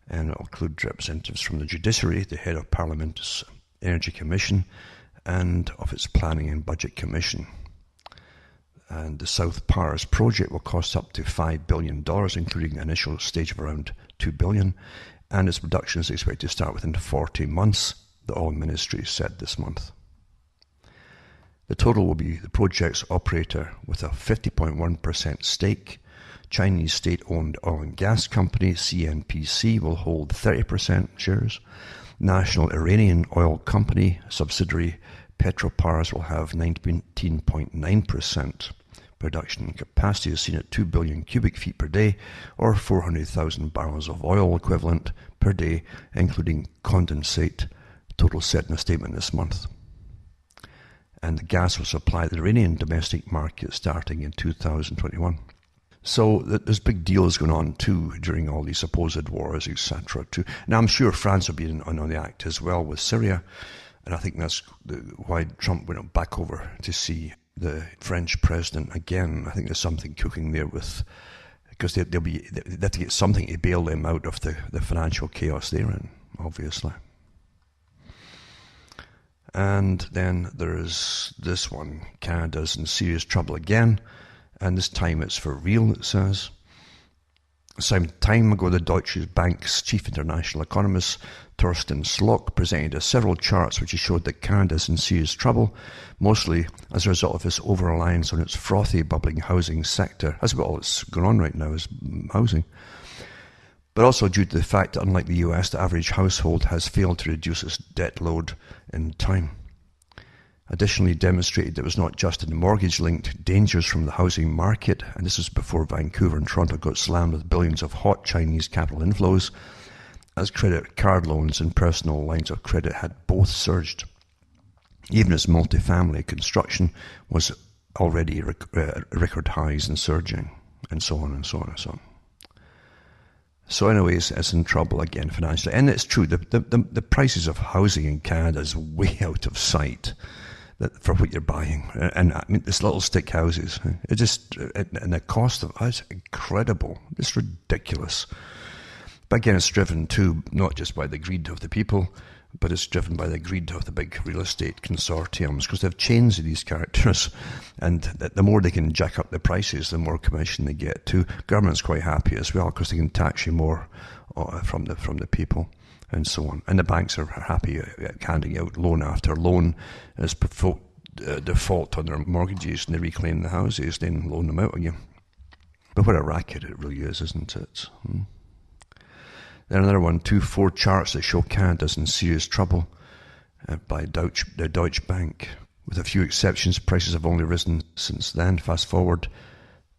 And it will include representatives from the judiciary, the head of Parliament's Energy Commission, and of its Planning and Budget Commission. And the South Pars project will cost up to $5 billion, including an initial stage of around $2 billion, and its production is expected to start within 40 months, the oil ministry said this month. The Total will be the project's operator with a 50.1% stake. Chinese state-owned oil and gas company CNPC will hold 30% shares. National Iranian Oil Company subsidiary Petropars will have 19.9%. Production capacity is seen at 2 billion cubic feet per day, or 400,000 barrels of oil equivalent per day, including condensate, Total said in a statement this month. And the gas will supply the Iranian domestic market starting in 2021. So there's big deals going on too during all these supposed wars, etc. too. Now I'm sure France will be on the act as well with Syria, and I think that's why Trump went back over to see the French president again. I think there's something cooking there because they have to get something to bail them out of the financial chaos they're in, obviously. And then there's this one, Canada's in serious trouble again. And this time it's for real, it says. Some time ago, the Deutsche Bank's chief international economist, Thorsten Slock, presented several charts which showed that Canada is in serious trouble, mostly as a result of its over-reliance on its frothy, bubbling housing sector. That's what all that's going on right now, is housing. But also due to the fact that, unlike the US, the average household has failed to reduce its debt load in time. Additionally demonstrated that it was not just in the mortgage-linked dangers from the housing market, and this was before Vancouver and Toronto got slammed with billions of hot Chinese capital inflows, as credit card loans and personal lines of credit had both surged. Even as multifamily construction was already record highs and surging, and so on and so on and so on. So anyways, it's in trouble again financially. And it's true, the prices of housing in Canada is way out of sight for what you're buying. And I mean, this little stick houses, it just, and the cost of it's incredible. It's ridiculous. But again, it's driven too, not just by the greed of the people, but it's driven by the greed of the big real estate consortiums, because they've changed these characters, and the more they can jack up the prices, the more commission they get too. Government's quite happy as well, because they can tax you more from the people, and so on. And the banks are happy handing out loan after loan as folk default on their mortgages, and they reclaim the houses, then loan them out again. But what a racket it really is, isn't it? Then another one, 4 charts that show Canada's in serious trouble by the Deutsche Bank. With a few exceptions, prices have only risen since then. Fast forward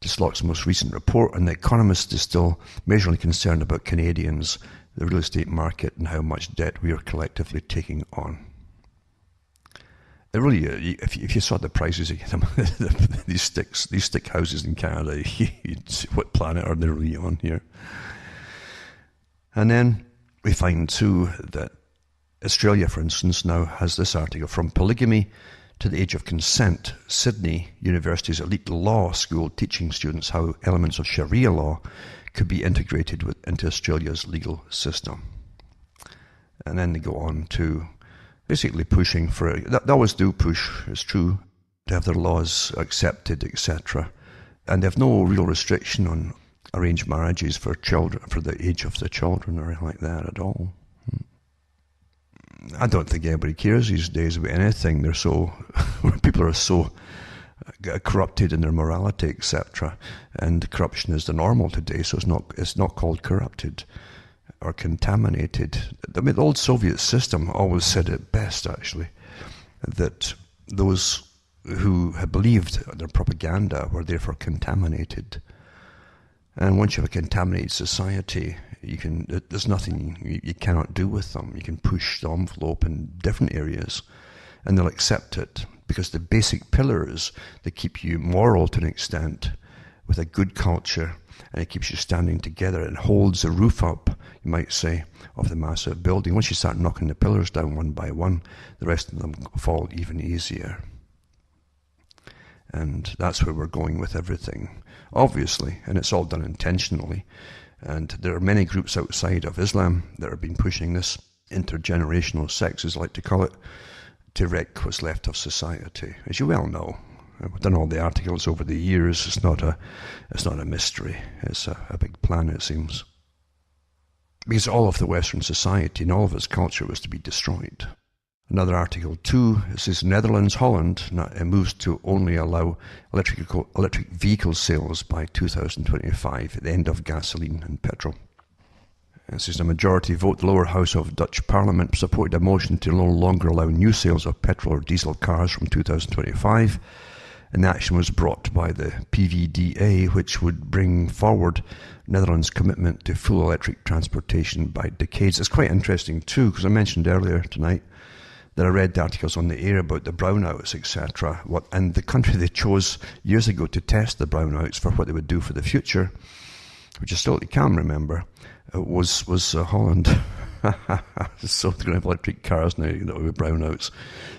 to Slock's most recent report, and The Economist is still majorly concerned about Canadians, the real estate market, and how much debt we are collectively taking on. It really, if you saw the prices of these stick houses in Canada, you'd see what planet are they really on here? And then we find too that Australia, for instance, now has this article, From Polygamy to the Age of Consent, Sydney University's elite law school teaching students how elements of Sharia law could be integrated into Australia's legal system. And then they go on to basically pushing for, they always do push, it's true, to have their laws accepted, etc. And they have no real restriction on arranged marriages for children, for the age of the children, or anything like that at all. I don't think anybody cares these days about anything. They're so people are so corrupted in their morality, etc. And corruption is the normal today, so it's not called corrupted or contaminated. I mean, the old Soviet system always said it best, actually, that those who had believed their propaganda were therefore contaminated. And once you have a contaminated society, there's nothing you cannot do with them. You can push the envelope in different areas, and they'll accept it, because the basic pillars that keep you moral to an extent, with a good culture, and it keeps you standing together and holds the roof up, you might say, of the massive building. Once you start knocking the pillars down one by one, the rest of them fall even easier. And that's where we're going with everything, obviously, and it's all done intentionally. And there are many groups outside of Islam that have been pushing this intergenerational sex, as I like to call it, to wreck what's left of society. As you well know, I've done all the articles over the years. It's not a mystery. It's a big plan, it seems. Because all of the Western society and all of its culture was to be destroyed. Another article too, it says Netherlands, Holland moves to only allow electric vehicle sales by 2025, at the end of gasoline and petrol. It says a majority vote, the lower house of Dutch Parliament supported a motion to no longer allow new sales of petrol or diesel cars from 2025. An action was brought by the PVDA, which would bring forward Netherlands' commitment to full electric transportation by decades. It's quite interesting too, because I mentioned earlier tonight that I read the articles on the air about the brownouts, etc. And the country they chose years ago to test the brownouts for what they would do for the future, which I still can't remember, was Holland. So they're going to have electric cars now that will be brownouts,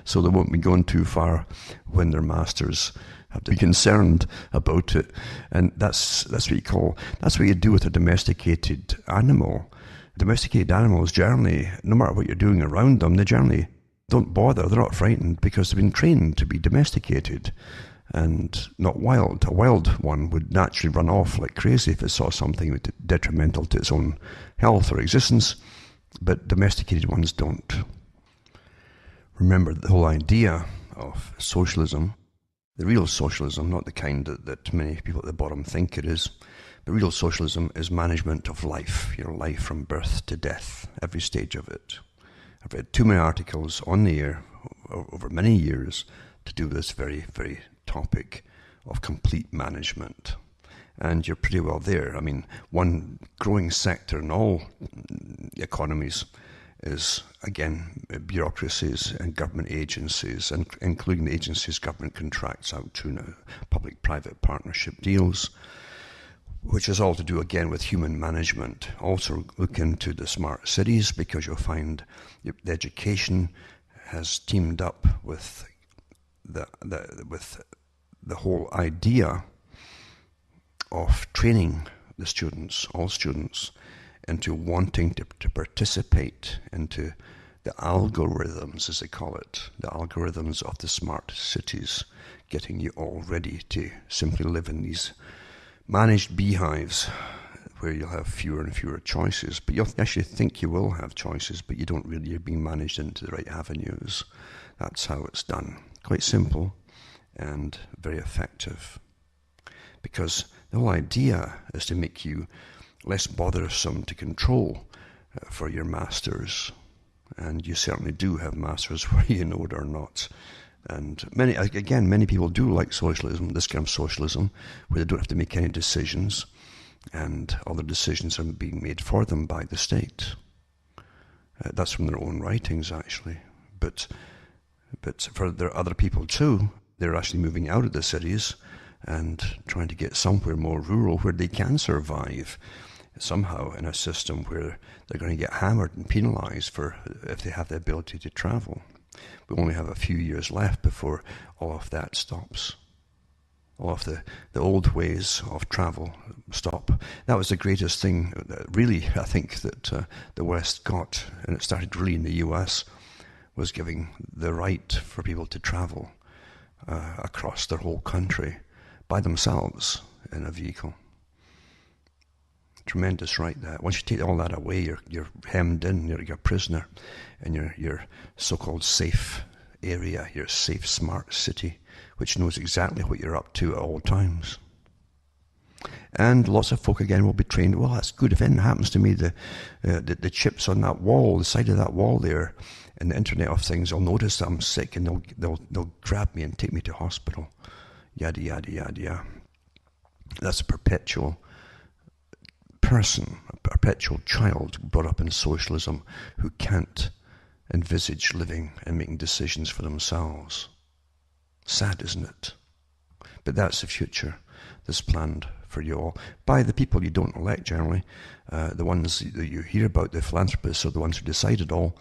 so they won't be going too far when their masters have to be concerned about it. And that's what you do with a domesticated animal. Domesticated animals generally, no matter what you're doing around them, they generally don't bother. They're not frightened because they've been trained to be domesticated and not wild. A wild one would naturally run off like crazy if it saw something detrimental to its own health or existence, but domesticated ones don't. Remember, the whole idea of socialism, the real socialism, not the kind that many people at the bottom think it is, but real socialism is management of life, your life from birth to death, every stage of it. I've read too many articles on the air over many years to do this very, very topic of complete management. And you're pretty well there. I mean, one growing sector in all economies is, again, bureaucracies and government agencies, and including the agencies government contracts out to now, public-private partnership deals, which is all to do again with human management. Also look into the smart cities, because you'll find the education has teamed up with the whole idea of training the students, all students, into wanting to participate into the algorithms, as they call it, the algorithms of the smart cities, getting you all ready to simply live in these managed beehives where you'll have fewer and fewer choices. But you'll actually think you will have choices, but you don't really. You're being managed into the right avenues. That's how it's done. Quite simple and very effective. Because the whole idea is to make you less bothersome to control for your masters. And you certainly do have masters, whether you know it or not. And many people do like socialism, this kind of socialism, where they don't have to make any decisions, and all the decisions are being made for them by the state. That's from their own writings, actually. But for there are other people too, they're actually moving out of the cities and trying to get somewhere more rural where they can survive somehow in a system where they're going to get hammered and penalized for if they have the ability to travel. We only have a few years left before all of that stops. All of the old ways of travel stop. That was the greatest thing, really, I think, that the West got, and it started really in the US, was giving the right for people to travel across their whole country by themselves in a vehicle. Tremendous right that. Once you take all that away, you're hemmed in, you're a prisoner in your so-called safe area, your safe smart city, which knows exactly what you're up to at all times. And lots of folk again will be trained. Well, that's good. If anything happens to me, the chips on that wall, the side of that wall there, in the Internet of Things, will notice that I'm sick, and they'll grab me and take me to hospital. Yada yada yada yada. That's a perpetual person, a perpetual child brought up in socialism who can't envisage living and making decisions for themselves. Sad, isn't it? But that's the future that's planned for you all by the people you don't elect generally. The ones that you hear about, the philanthropists, are the ones who decide it all,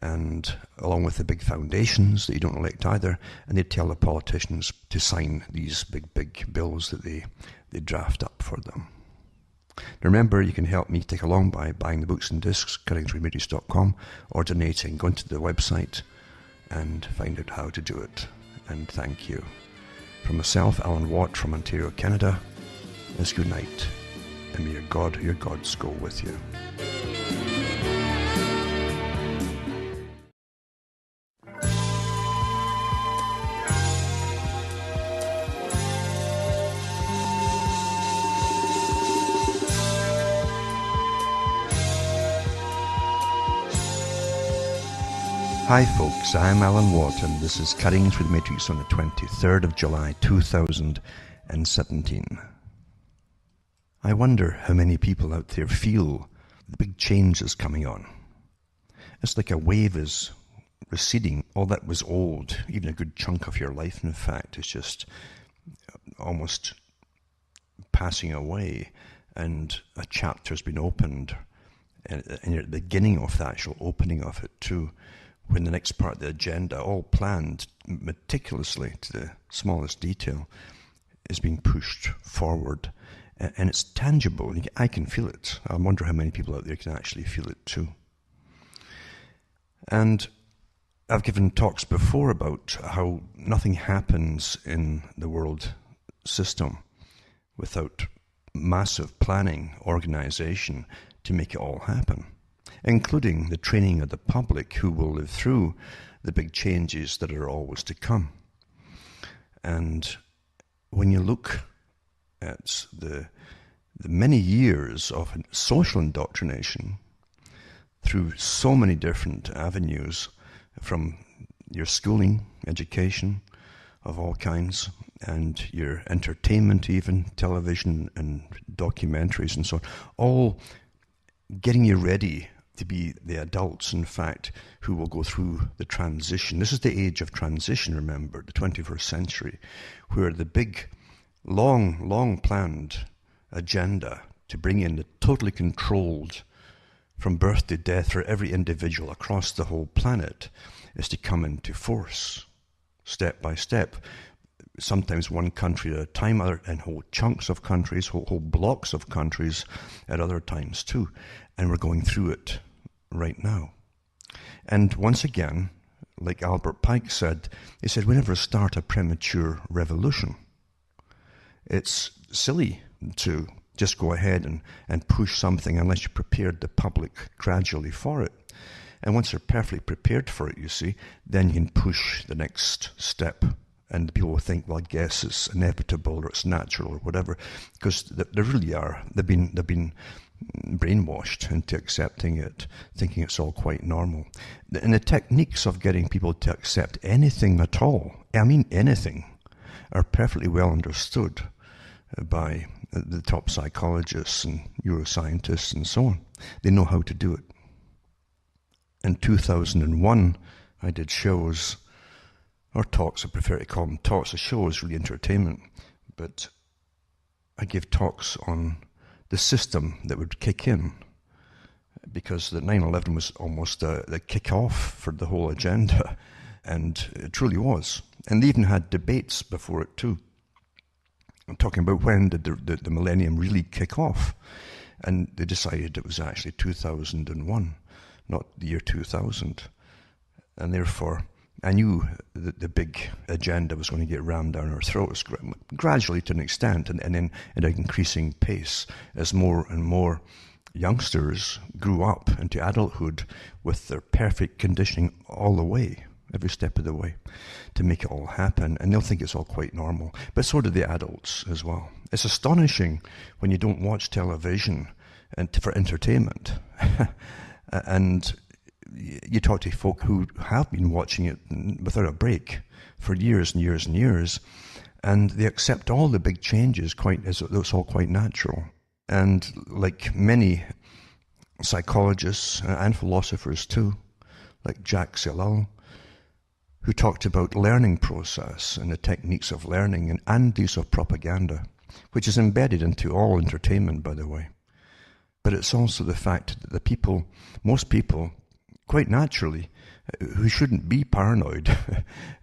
and along with the big foundations that you don't elect either, and they tell the politicians to sign these big bills that they draft up for them. Remember, you can help me take along by buying the books and discs, cuttingthroughmatrix.com, or donating. Go into the website and find out how to do it. And thank you. From myself, Alan Watt from Ontario, Canada, it's good night. And may your gods go with you. Hi folks, I'm Alan Watt, and this is Cutting Through the Matrix on the 23rd of July 2017. I wonder how many people out there feel the big change is coming on. It's like a wave is receding. All that was old, even a good chunk of your life, in fact, is just almost passing away, and a chapter's been opened, and you're at the beginning of the actual opening of it too, when the next part of the agenda, all planned meticulously to the smallest detail, is being pushed forward. And it's tangible. I can feel it. I wonder how many people out there can actually feel it too. And I've given talks before about how nothing happens in the world system without massive planning, organization to make it all happen, including the training of the public who will live through the big changes that are always to come. And when you look at the many years of social indoctrination through so many different avenues, from your schooling, education of all kinds, and your entertainment even, television and documentaries and so on, all getting you ready to be the adults, in fact, who will go through the transition. This is the age of transition, remember, the 21st century, where the big, long planned agenda to bring in the totally controlled from birth to death for every individual across the whole planet is to come into force, step by step. Sometimes one country at a time, and whole chunks of countries, whole blocks of countries at other times too. And we're going through it right now. And once again, like Albert Pike said, he said, we never start a premature revolution. It's silly to just go ahead and push something unless you prepared the public gradually for it. And once they're perfectly prepared for it, you see, then you can push the next step. And people will think, well, I guess it's inevitable or it's natural or whatever, because they really are. They've been brainwashed into accepting it, thinking it's all quite normal. And the techniques of getting people to accept anything at all, I mean anything, are perfectly well understood by the top psychologists and neuroscientists and so on. They know how to do it. In 2001, I did shows, or talks, I prefer to call them talks. A show is really entertainment, but I gave talks on the system that would kick in, because the 9/11 was almost the kick-off for the whole agenda, and it truly was. And they even had debates before it too. I'm talking about when did the millennium really kick off, and they decided it was actually 2001, not the year 2000, and therefore I knew that the big agenda was going to get rammed down our throats gradually to an extent, and then at an increasing pace as more and more youngsters grew up into adulthood with their perfect conditioning all the way, every step of the way, to make it all happen. And they'll think it's all quite normal. But so do the adults as well. It's astonishing when you don't watch television for entertainment. And you talk to folk who have been watching it without a break for years and years and years, and they accept all the big changes as though it's all quite natural. And like many psychologists and philosophers too, like Jacques Ellul, who talked about learning process and the techniques of learning and use of propaganda, which is embedded into all entertainment, by the way. But it's also the fact that most people, quite naturally, who shouldn't be paranoid,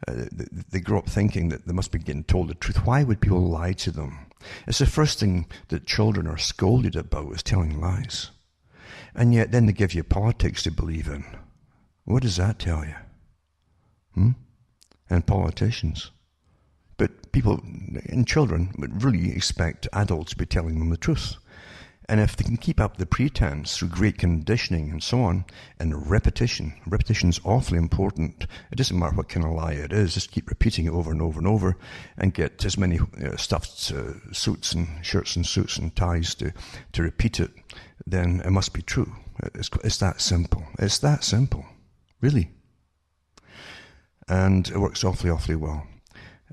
they grow up thinking that they must be getting told the truth. Why would people lie to them? It's the first thing that children are scolded about, is telling lies. And yet then they give you politics to believe in. What does that tell you? And politicians. But people and children would really expect adults to be telling them the truth. And if they can keep up the pretense through great conditioning and so on, and repetition is awfully important. It doesn't matter what kind of lie it is, just keep repeating it over and over and over, and get as many stuffed suits and shirts and suits and ties to repeat it, then it must be true. It's that simple. It's that simple, really. And it works awfully well.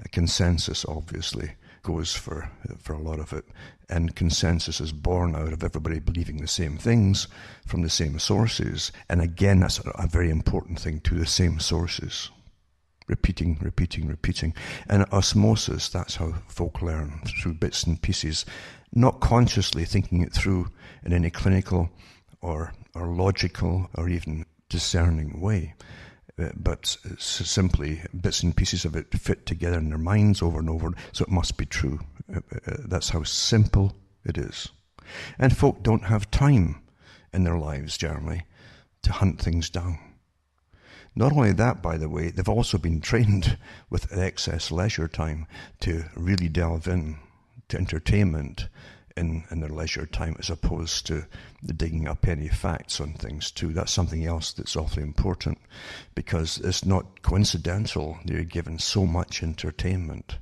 A consensus, obviously, goes for a lot of it, and consensus is born out of everybody believing the same things from the same sources. And again, that's a very important thing too, the same sources. Repeating. And osmosis, that's how folk learn, through bits and pieces, not consciously thinking it through in any clinical or logical or even discerning way. But simply bits and pieces of it fit together in their minds over and over, so it must be true. That's how simple it is. And folk don't have time in their lives, generally, to hunt things down. Not only that, by the way, they've also been trained with excess leisure time to really delve in to entertainment in their leisure time, as opposed to digging up any facts on things too. That's something else that's awfully important, because it's not coincidental they're given so much entertainment.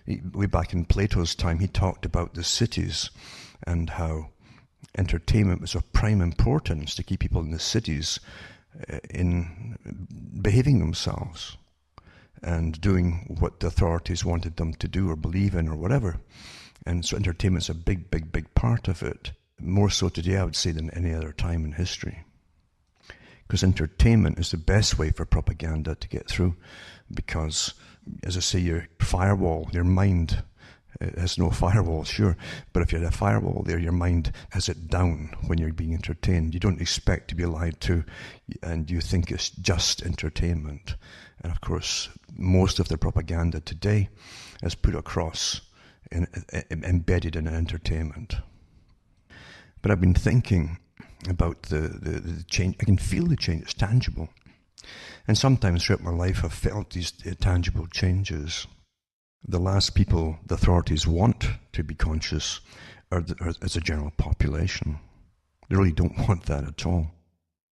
Way back in Plato's time, he talked about the cities and how entertainment was of prime importance to keep people in the cities in behaving themselves and doing what the authorities wanted them to do or believe in or whatever. And so entertainment's a big part of it. More so today, I would say, than any other time in history. Because entertainment is the best way for propaganda to get through. Because, as I say, your firewall, your mind, It has no firewall, sure, but if you had a firewall there, your mind has it down when you're being entertained. You don't expect to be lied to, and you think it's just entertainment. And of course, most of the propaganda today is put across, embedded in an entertainment. But I've been thinking about the change. I can feel the change. It's tangible. And sometimes throughout my life, I've felt these tangible changes. The last people the authorities want to be conscious are as a general population. They really don't want that at all.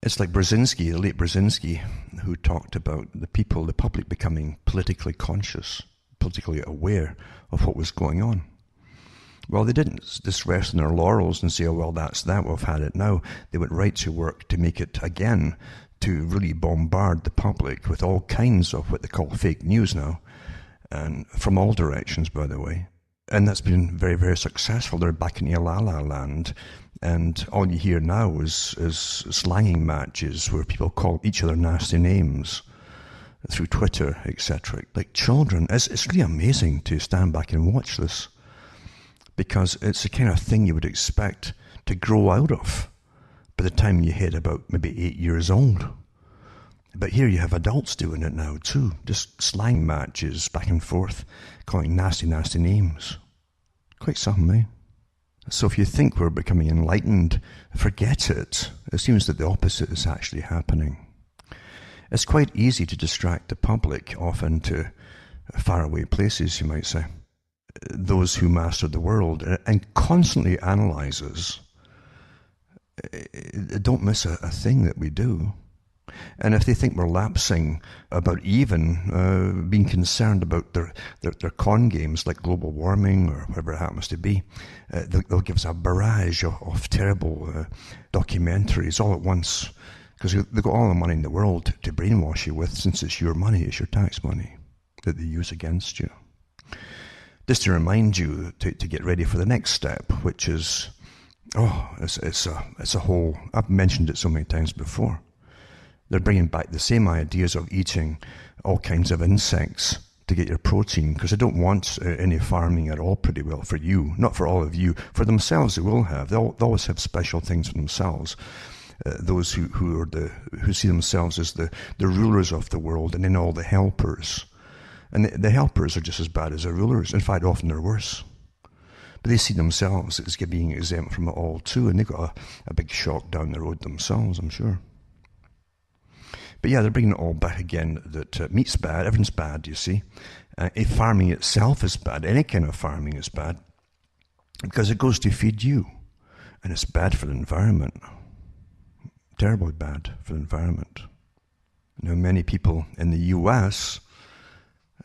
It's like Brzezinski, the late Brzezinski, who talked about the public becoming politically conscious, politically aware of what was going on. Well, they didn't just rest on their laurels and say, oh, well, that's that, we've had it now. They went right to work to make it again, to really bombard the public with all kinds of what they call fake news now, and from all directions, by the way. And that's been very, very successful. They're back in La La Land, and all you hear now is slanging matches where people call each other nasty names through Twitter, etc. Like children. It's really amazing to stand back and watch this, because it's the kind of thing you would expect to grow out of by the time you hit about maybe 8 years old. But here you have adults doing it now too, just slang matches back and forth, calling nasty, nasty names. Quite something, eh? So if you think we're becoming enlightened, forget it. It seems that the opposite is actually happening. It's quite easy to distract the public off into faraway places, you might say. Those who master the world and constantly analyzes, don't miss a thing that we do. And if they think we're lapsing about even being concerned about their con games like global warming or whatever it happens to be, they'll give us a barrage of terrible documentaries all at once, because they've got all the money in the world to brainwash you with, since it's your money, it's your tax money that they use against you. Just to remind you to get ready for the next step, which is, it's a whole, I've mentioned it so many times before. They're bringing back the same ideas of eating all kinds of insects to get your protein, because they don't want any farming at all, pretty well, for you. Not for all of you. For themselves they will have. They'll always have special things for themselves. Those who see themselves as the rulers of the world, and then all the helpers. And the helpers are just as bad as the rulers. In fact, often they're worse. But they see themselves as being exempt from it all too, and they've got a big shock down the road themselves, I'm sure. But yeah, they're bringing it all back again, that meat's bad, everything's bad, you see. If farming itself is bad, any kind of farming is bad, because it goes to feed you. And it's bad for the environment. Terribly bad for the environment. Now, many people in the US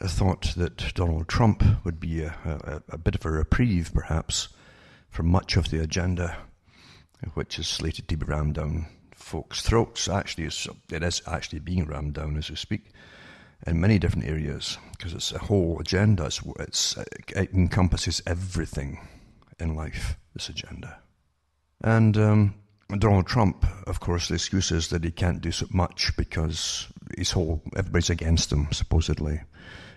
thought that Donald Trump would be a bit of a reprieve, perhaps, for much of the agenda, which is slated to be rammed down folks' throats. Actually, it is actually being rammed down as we speak in many different areas, because it's a whole agenda. It encompasses everything in life, this agenda. And Donald Trump, of course, the excuse is that he can't do so much because everybody's against him, supposedly,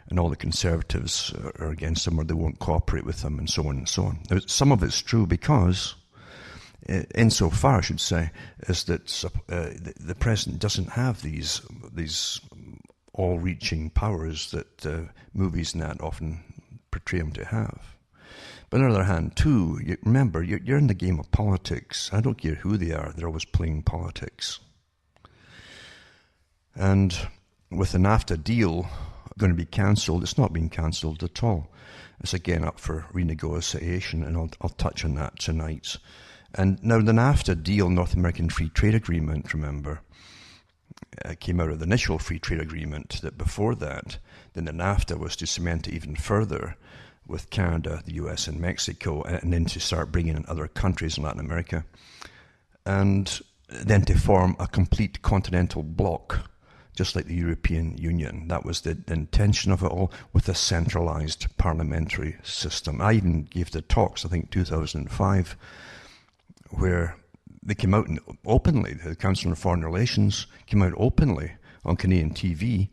and all the conservatives are against him, or they won't cooperate with him, and so on and so on. Now, some of it's true, because insofar, I should say, is that the president doesn't have these all-reaching powers that movies and that often portray him to have. But on the other hand, too, remember, you're in the game of politics. I don't care who they are, they're always playing politics. And with the NAFTA deal going to be cancelled, it's not being cancelled at all. It's again up for renegotiation, and I'll touch on that tonight. And now the NAFTA deal, North American Free Trade Agreement, remember, came out of the initial free trade agreement. That before that, then the NAFTA was to cement it even further with Canada, the US, and Mexico, and then to start bringing in other countries in Latin America, and then to form a complete continental bloc, just like the European Union. That was the intention of it all, with a centralized parliamentary system. I even gave the talks, I think 2005, where they came out openly, the Council on Foreign Relations came out openly on Canadian TV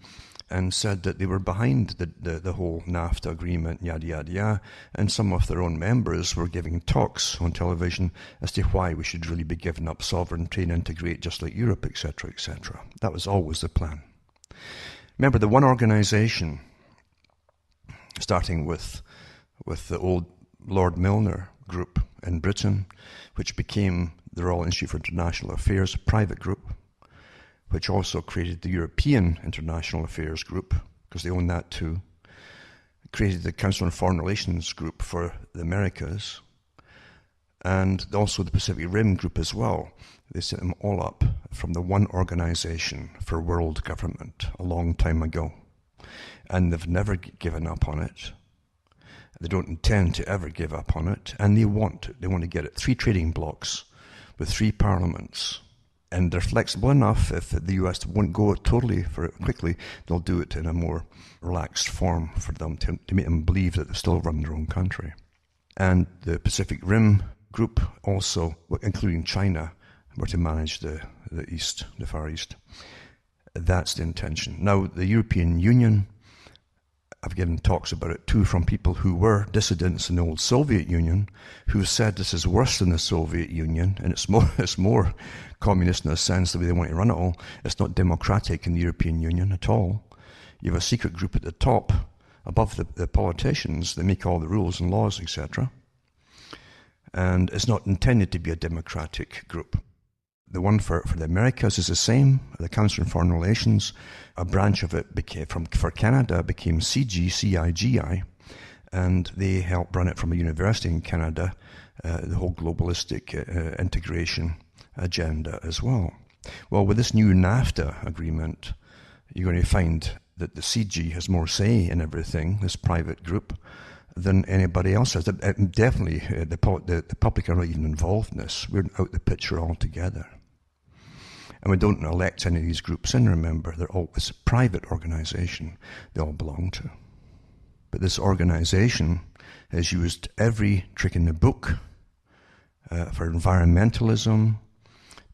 and said that they were behind the whole NAFTA agreement, yada, yada, yada, and some of their own members were giving talks on television as to why we should really be giving up sovereignty and integrate just like Europe, etc., etc. That was always the plan. Remember, the one organization, starting with the old Lord Milner group in Britain, which became the Royal Institute for International Affairs, a private group, which also created the European International Affairs Group, because they own that too, created the Council on Foreign Relations Group for the Americas, and also the Pacific Rim Group as well. They set them all up from the one organization for world government a long time ago. And they've never given up on it. They don't intend to ever give up on it, and they want to get it 3 trading blocks with 3 parliaments. And they're flexible enough. If the US won't go totally for it quickly, they'll do it in a more relaxed form for them to make them believe that they still run their own country. And the Pacific Rim Group also, including China, were to manage the East, the Far East. That's the intention. Now, the European Union, I've given talks about it too from people who were dissidents in the old Soviet Union, who said this is worse than the Soviet Union, and it's more communist in a sense, the way they want to run it all. It's not democratic in the European Union at all. You have a secret group at the top, above the politicians, that make all the rules and laws, etc. And it's not intended to be a democratic group. The one for the Americas is the same. The Council on Foreign Relations, a branch of it for Canada became CIGI, and they helped run it from a university in Canada, the whole globalistic integration agenda as well. Well, with this new NAFTA agreement, you're going to find that the CG has more say in everything, this private group, than anybody else has. Definitely, the public are not even involved in this. We're out the picture altogether. And we don't elect any of these groups in, remember. It's a private organization they all belong to. But this organization has used every trick in the book for environmentalism,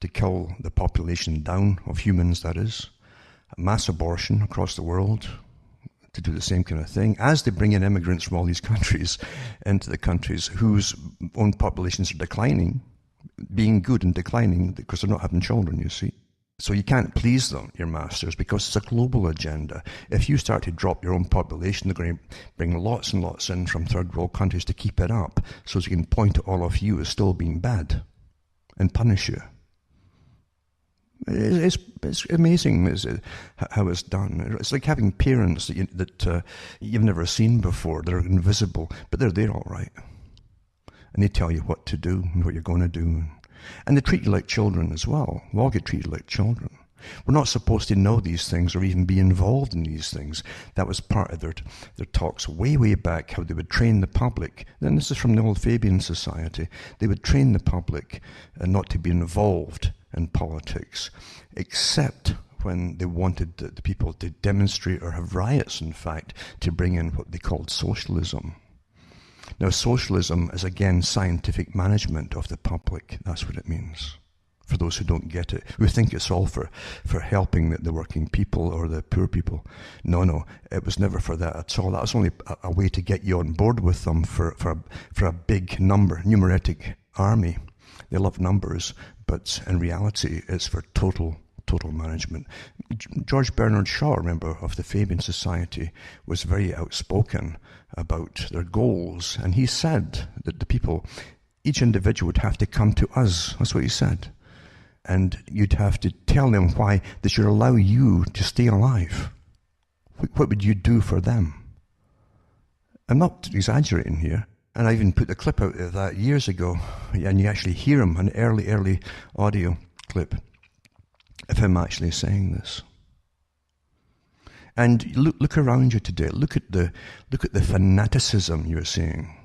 to kill the population down of humans, that is, mass abortion across the world, to do the same kind of thing, as they bring in immigrants from all these countries into the countries whose own populations are declining, being good and declining because they're not having children, you see. So you can't please them, your masters, because it's a global agenda. If you start to drop your own population, they're going to bring lots and lots in from third world countries to keep it up, so as you can point to all of you as still being bad and punish you. It's amazing how it's done. It's like having parents that you've never seen before. They're invisible, but they're there all right. And they tell you what to do and what you're going to do. And they treat you like children as well. We all get treated like children. We're not supposed to know these things or even be involved in these things. That was part of their talks way, way back, how they would train the public. And this is from the old Fabian Society. They would train the public not to be involved in politics, except when they wanted the people to demonstrate or have riots, in fact, to bring in what they called socialism. Now, socialism is, again, scientific management of the public. That's what it means. For those who don't get it, who think it's all for helping the working people or the poor people. No, it was never for that at all. That was only a way to get you on board with them for a big numeric army. They love numbers, but in reality, it's for total management. George Bernard Shaw, remember, of the Fabian Society, was very outspoken about their goals, and he said that the people, each individual would have to come to us. That's what he said. And you'd have to tell them why they should allow you to stay alive. What would you do for them? I'm not exaggerating here. And I even put the clip out of that years ago, and you actually hear him, an early audio clip of him actually saying this. And look around you today. Look at the fanaticism you're seeing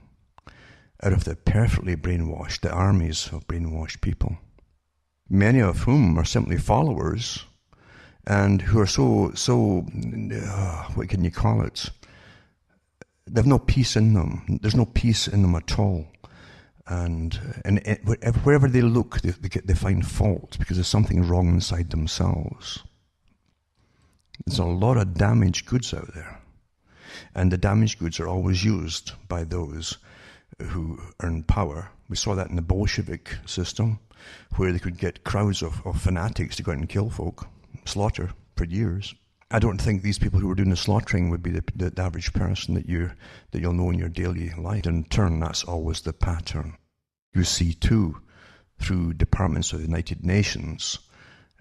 out of the perfectly brainwashed, the armies of brainwashed people, many of whom are simply followers, and who are so what can you call it? They have no peace in them. There's no peace in them at all. And wherever they look, they find fault because there's something wrong inside themselves. There's a lot of damaged goods out there. And the damaged goods are always used by those who earn power. We saw that in the Bolshevik system, where they could get crowds of fanatics to go out and kill folk, slaughter for years. I don't think these people who were doing the slaughtering would be the average person that you'll know in your daily life. In turn, that's always the pattern. You see too, through departments of the United Nations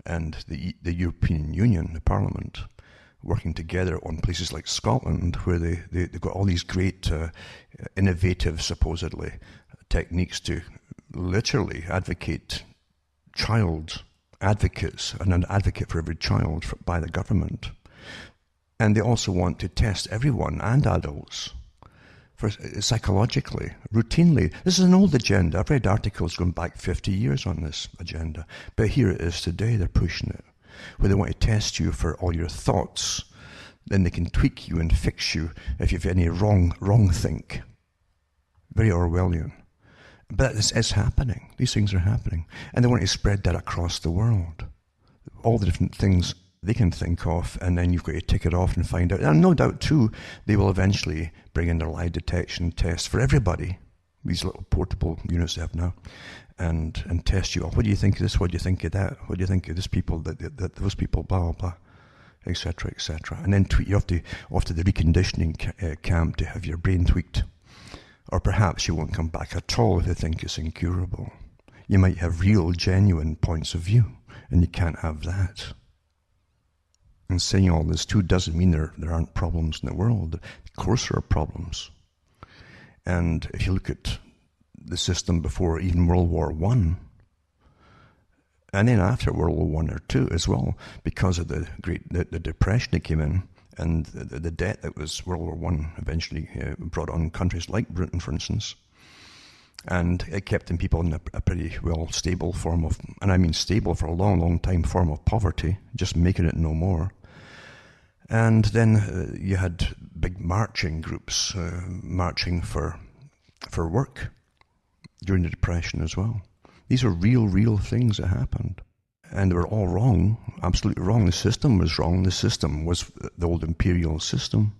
and the European Union, the Parliament, working together on places like Scotland, where they've got all these great, innovative, supposedly, techniques to literally advocate child advocates and an advocate for every child by the government. And they also want to test everyone and adults for psychologically, routinely. This is an old agenda. I've read articles going back 50 years on this agenda. But here it is today. They're pushing it, where they want to test you for all your thoughts. Then they can tweak you and fix you if you have any wrong think. Very Orwellian. But it's happening. These things are happening. And they want to spread that across the world. All the different things they can think of, and then you've got to tick it off and find out. And no doubt, too, they will eventually bring in their lie detection tests for everybody, these little portable units they have now, and test you. What do you think of this? What do you think of that? What do you think of this people, that those people, blah, blah, blah, etc., etc. And then tweet you off to the reconditioning camp to have your brain tweaked. Or perhaps you won't come back at all if they think it's incurable. You might have real, genuine points of view, and you can't have that. And saying all this too doesn't mean there aren't problems in the world. Of course there are problems. And if you look at the system before even World War I, and then after World War I or II as well, because of the Depression that came in, and the debt that was World War I eventually brought on countries like Britain, for instance. And it kept people in a pretty well stable form of, and I mean stable for a long, long time, form of poverty, just making it no more. And then you had big marching groups marching for work during the Depression as well. These are real things that happened. And they were all wrong, absolutely wrong. The system was wrong. The system was the old imperial system.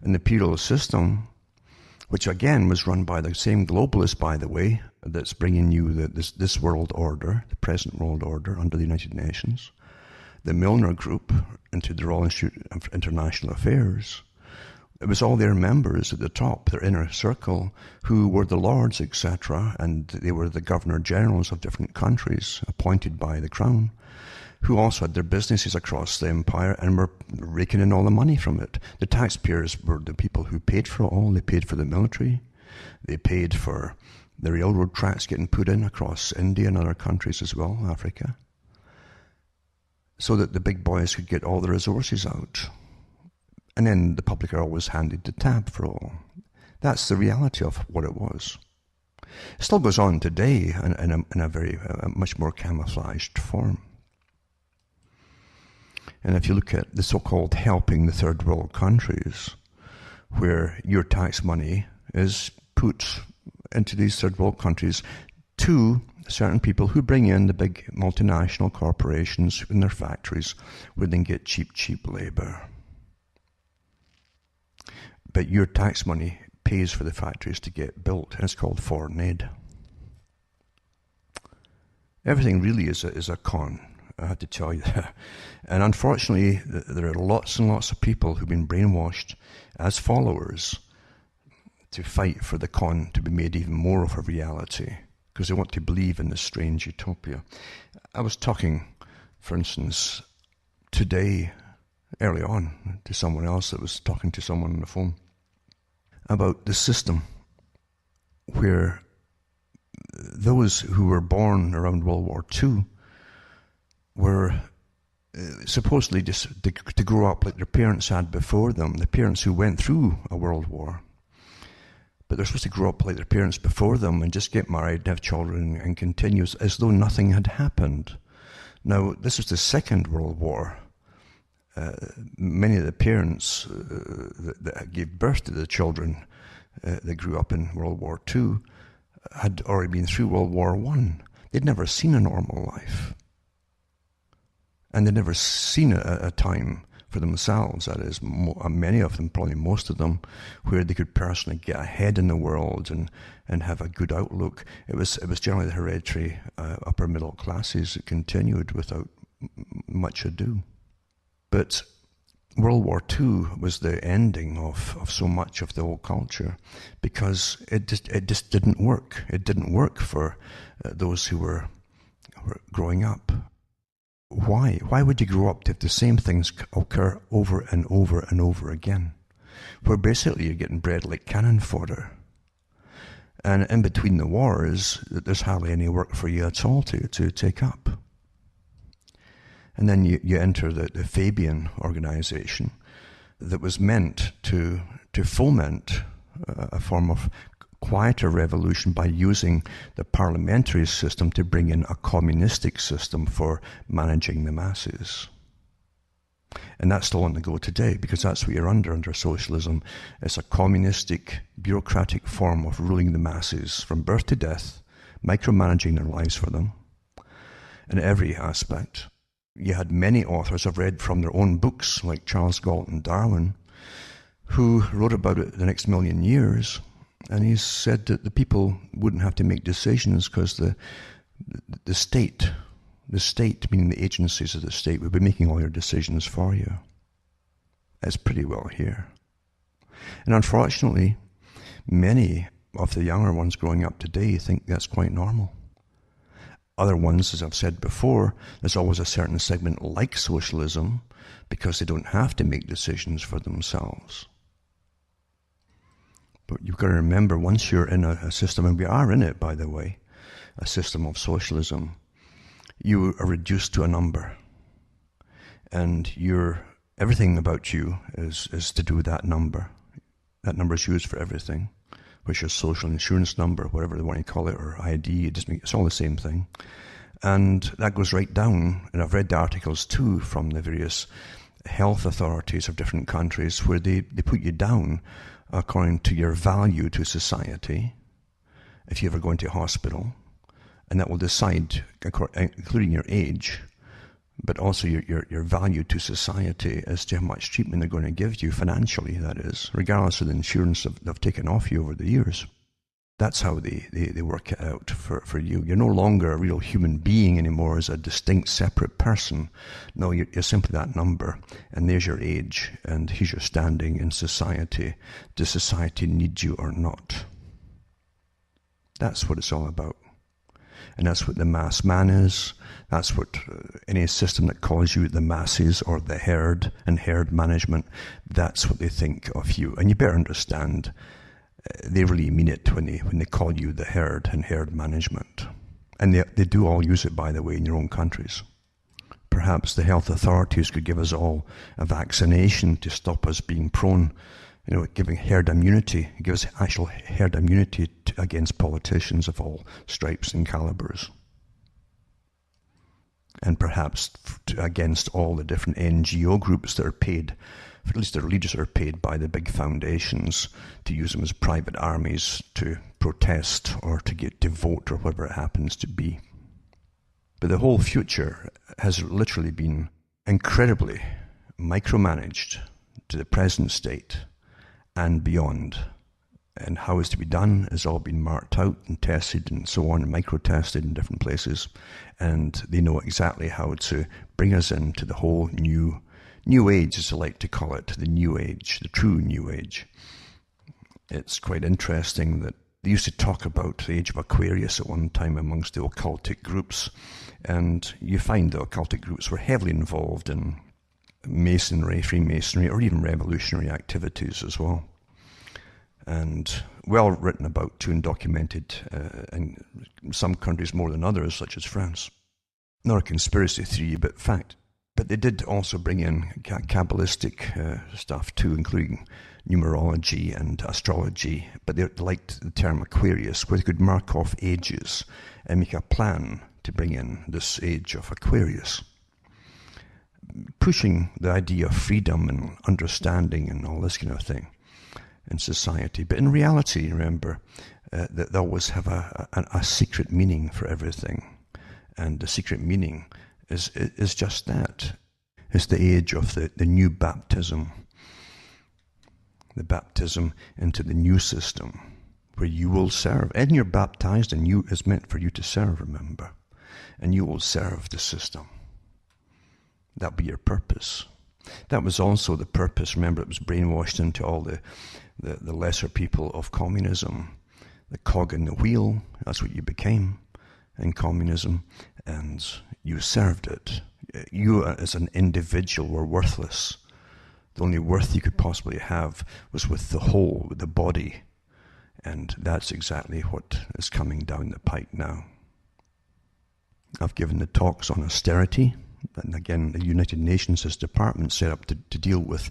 And the imperial system, which again was run by the same globalists, by the way, that's bringing you this world order, the present world order under the United Nations, the Milner Group into the Royal Institute of International Affairs. It was all their members at the top, their inner circle, who were the lords, etc., and they were the governor-generals of different countries, appointed by the crown, who also had their businesses across the empire and were raking in all the money from it. The taxpayers were the people who paid for it all. They paid for the military. They paid for the railroad tracks getting put in across India and other countries as well, Africa, so that the big boys could get all the resources out. And then the public are always handed the tab for all. That's the reality of what it was. It still goes on today in a very much more camouflaged form. And if you look at the so-called helping the third world countries, where your tax money is put into these third world countries to certain people who bring in the big multinational corporations in their factories where they can get cheap labor. But your tax money pays for the factories to get built, and it's called foreign aid. Everything really is a con, I have to tell you that. And unfortunately, there are lots and lots of people who've been brainwashed as followers to fight for the con to be made even more of a reality, because they want to believe in this strange utopia. I was talking, for instance, today, early on, to someone else that was talking to someone on the phone, about the system where those who were born around World War II were supposedly just to grow up like their parents had before them, the parents who went through a world war. But they're supposed to grow up like their parents before them and just get married and have children and continue as though nothing had happened. Now, this was the Second World War. Many of the parents that gave birth to the children that grew up in World War II had already been through World War I. They'd never seen a normal life. And they'd never seen a time for themselves, that is, many of them, probably most of them, where they could personally get ahead in the world and have a good outlook. It was generally the hereditary upper middle classes that continued without much ado. But World War II was the ending of so much of the old culture, because it just didn't work. It didn't work for those who were growing up. Why? Why would you grow up if the same things occur over and over and over again? Where basically you're getting bred like cannon fodder. And in between the wars, there's hardly any work for you at all to take up. And then you enter the Fabian organization that was meant to foment a form of quieter revolution by using the parliamentary system to bring in a communistic system for managing the masses. And that's still on the go today, because that's what you're under socialism. It's a communistic, bureaucratic form of ruling the masses from birth to death, micromanaging their lives for them in every aspect. You had many authors I've read from their own books, like Charles Galton Darwin, who wrote about it the next million years. And he said that the people wouldn't have to make decisions because the state, meaning the agencies of the state, would be making all your decisions for you. That's pretty well here. And unfortunately, many of the younger ones growing up today think that's quite normal. Other ones, as I've said before, there's always a certain segment like socialism because they don't have to make decisions for themselves. But you've got to remember, once you're in a system, and we are in it, by the way, a system of socialism, you are reduced to a number. And everything about you is to do with that number. That number is used for everything, which is social insurance number, whatever they want to call it, or ID, it's all the same thing. And that goes right down, and I've read the articles too from the various health authorities of different countries where they put you down according to your value to society, if you ever go into hospital, and that will decide, including your age, but also your value to society as to how much treatment they're going to give you financially, that is, regardless of the insurance they've taken off you over the years. That's how they work it out for you. You're no longer a real human being anymore as a distinct, separate person. No, you're simply that number, and there's your age, and here's your standing in society. Does society need you or not? That's what it's all about. And that's what the mass man is. That's what any system that calls you the masses or the herd and herd management, that's what they think of you. And you better understand, they really mean it when they call you the herd and herd management. And they do all use it, by the way, in your own countries. Perhaps the health authorities could give us all a vaccination to stop us being prone, giving herd immunity, give us actual herd immunity against politicians of all stripes and calibers. And perhaps against all the different NGO groups that are paid, at least their leaders are paid by the big foundations to use them as private armies to protest or to vote or whatever it happens to be. But the whole future has literally been incredibly micromanaged to the present state and beyond. And how it's to be done has all been marked out and tested and so on, and micro-tested in different places. And they know exactly how to bring us into the whole new age, as I like to call it, the new age, the true new age. It's quite interesting that they used to talk about the age of Aquarius at one time amongst the occultic groups, and you find the occultic groups were heavily involved in Masonry, Freemasonry, or even revolutionary activities as well. And well written about too, and documented in some countries more than others, such as France. Not a conspiracy theory, but fact. But they did also bring in Kabbalistic stuff too, including numerology and astrology. But they liked the term Aquarius, where they could mark off ages and make a plan to bring in this age of Aquarius, pushing the idea of freedom and understanding and all this kind of thing in society. But in reality, remember, that they always have a secret meaning for everything. And the secret meaning is just that. It's the age of the new baptism. The baptism into the new system, where you will serve. And you're baptized, and you is meant for you to serve, remember. And you will serve the system. That'll be your purpose. That was also the purpose. Remember, it was brainwashed into all the lesser people of communism. The cog in the wheel, that's what you became in communism. And you served it. You as an individual were worthless. The only worth you could possibly have was with the whole, with the body. And that's exactly what is coming down the pike now. I've given the talks on austerity. And again, the United Nations has departments set up to deal with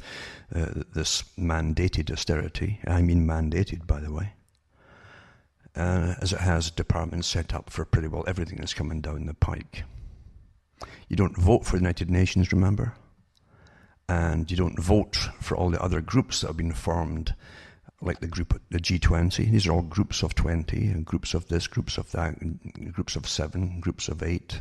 this mandated austerity. I mean mandated, by the way. As it has departments set up for pretty well everything that's coming down the pike. You don't vote for the United Nations, remember? And you don't vote for all the other groups that have been formed, like the G20. These are all groups of 20, and groups of this, groups of that, groups of 7, groups of 8,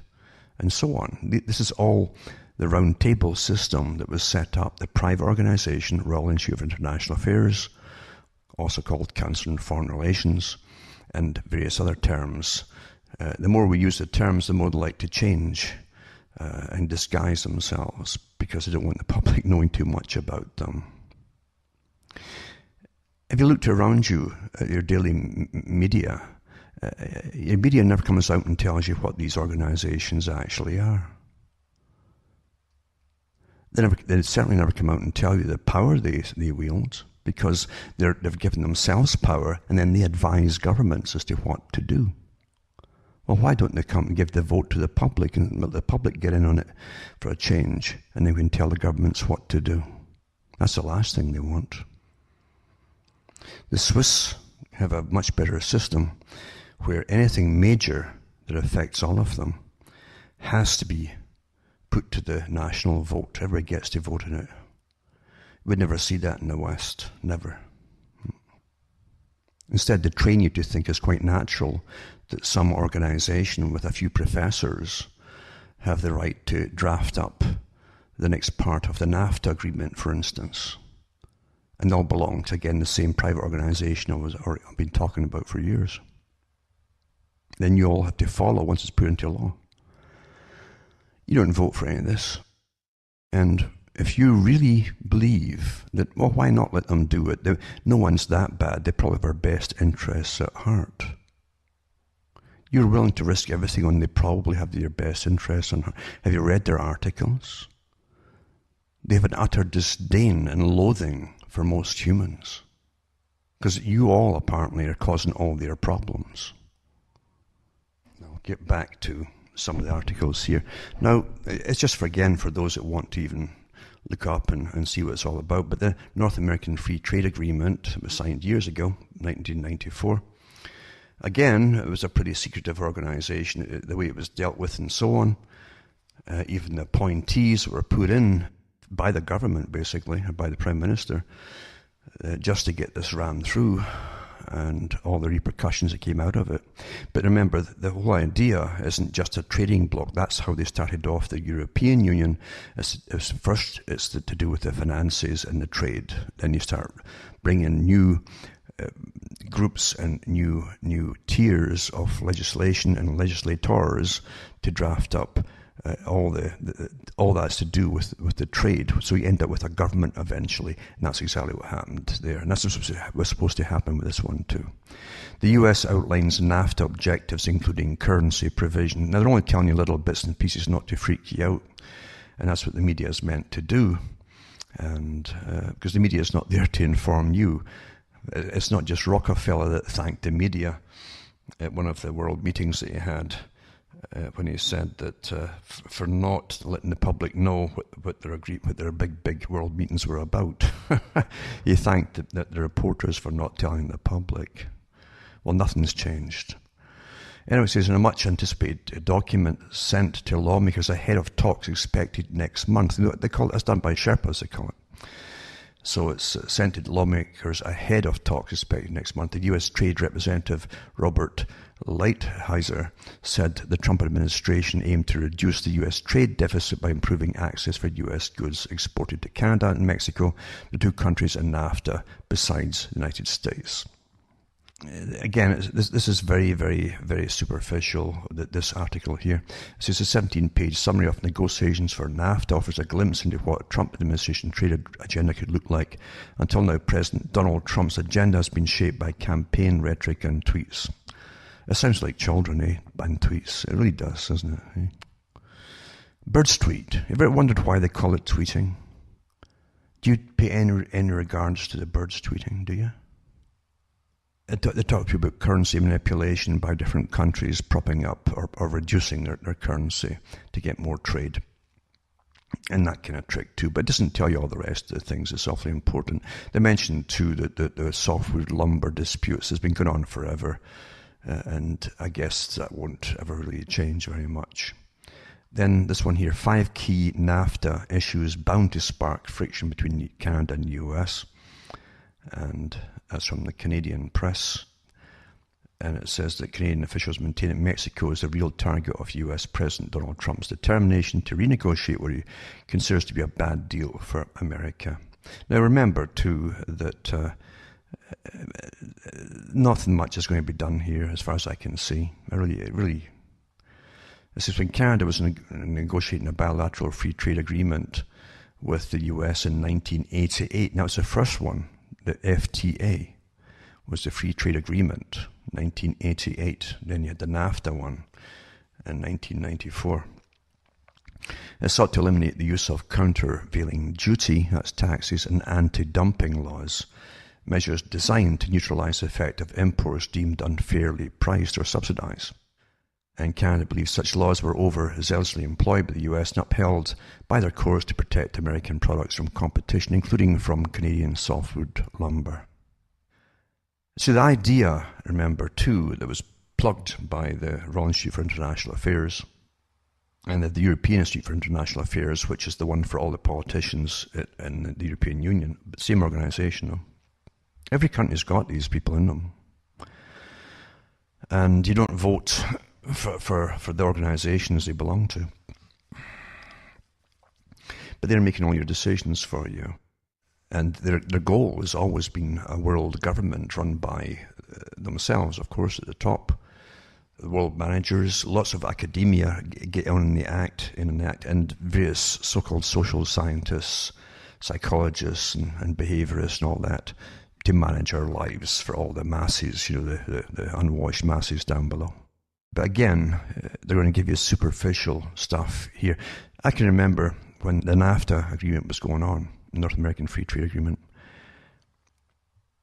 and so on. This is all the round table system that was set up, the private organization, Royal Institute of International Affairs, also called Council on Foreign Relations, and various other terms. The more we use the terms, the more they like to change and disguise themselves, because they don't want the public knowing too much about them. If you looked around you at your daily media, your media never comes out and tells you what these organizations actually are. They certainly never come out and tell you the power they wield, because they've given themselves power, and then they advise governments as to what to do. Well, why don't they come and give the vote to the public and let the public get in on it for a change, and they can tell the governments what to do? That's the last thing they want. The Swiss have a much better system where anything major that affects all of them has to be put to the national vote. Everybody gets to vote in it. We'd never see that in the West. Never. Instead, they train you to think it's quite natural that some organization with a few professors have the right to draft up the next part of the NAFTA agreement, for instance. And they all belong to, again, the same private organization I've been talking about for years. Then you all have to follow once it's put into law. You don't vote for any of this. And if you really believe that, well, why not let them do it? No one's that bad. They probably have our best interests at heart. You're willing to risk everything on they probably have your best interests on heart. Have you read their articles? They have an utter disdain and loathing for most humans. Because you all apparently are causing all their problems. I'll get back to some of the articles here. Now, it's just for those that want to even look up and see what it's all about. But the North American Free Trade Agreement was signed years ago, 1994. Again, it was a pretty secretive organization, the way it was dealt with and so on. Even the appointees were put in by the government, basically, or by the Prime Minister, just to get this rammed through, and all the repercussions that came out of it. But remember, the whole idea isn't just a trading bloc. That's how they started off the European Union. First, it's to do with the finances and the trade. Then you start bringing new groups and new tiers of legislation and legislators to draft up all that's to do with the trade. So you end up with a government eventually, and that's exactly what happened there. And that's what's supposed to happen with this one too. The US outlines NAFTA objectives, including currency provision. Now they're only telling you little bits and pieces not to freak you out, and that's what the media is meant to do. And because the media is not there to inform you. It's not just Rockefeller that thanked the media at one of the world meetings that he had when he said that for not letting the public know what their big world meetings were about. He thanked the reporters for not telling the public. Well, nothing's changed. Anyway, it says in a much anticipated document sent to lawmakers ahead of talks expected next month. They call it, it's done by Sherpas, they call it. So it's sent to lawmakers ahead of talks expected next month. The U.S. Trade Representative Robert Lighthizer said the Trump administration aimed to reduce the U.S. trade deficit by improving access for U.S. goods exported to Canada and Mexico, the two countries in NAFTA, besides the United States. Again, this is very, very, very superficial, this article here. It says a 17-page summary of negotiations for NAFTA offers a glimpse into what Trump administration trade agenda could look like. Until now, President Donald Trump's agenda has been shaped by campaign rhetoric and tweets. It sounds like children, and tweets. It really does, doesn't it? Birds tweet. Have you ever wondered why they call it tweeting? Do you pay any regards to the birds tweeting, do you? They talk to you about currency manipulation by different countries propping up or reducing their currency to get more trade. And that kind of trick too. But it doesn't tell you all the rest of the things. It's awfully important. They mentioned too that the softwood lumber disputes has been going on forever. And I guess that won't ever really change very much. Then this one here, 5 key NAFTA issues bound to spark friction between Canada and the US. And that's from the Canadian Press. And it says that Canadian officials maintain that Mexico is the real target of US President Donald Trump's determination to renegotiate what he considers to be a bad deal for America. Now remember too that nothing much is going to be done here as far as I can see. This is when Canada was negotiating a bilateral free trade agreement with the US in 1988. Now it's the first one. The FTA was the free trade agreement, 1988. Then you had the NAFTA one in 1994. It sought to eliminate the use of countervailing duty, that's taxes, and anti-dumping laws, measures designed to neutralize the effect of imports deemed unfairly priced or subsidized. And Canada believes such laws were overzealously employed by the US and upheld by their course to protect American products from competition, including from Canadian softwood lumber. So the idea, remember too, that was plugged by the Royal Institute for International Affairs and the European Institute for International Affairs, which is the one for all the politicians in the European Union, but same organisation though. Every country's got these people in them. And you don't vote for the organizations they belong to. But they're making all your decisions for you. And their goal has always been a world government run by themselves, of course, at the top. The world managers, lots of academia get in the act, and various so-called social scientists, psychologists and behaviorists and all that, to manage our lives for all the masses, the unwashed masses down below. But again, they're going to give you superficial stuff here. I can remember when the NAFTA agreement was going on, the North American Free Trade Agreement,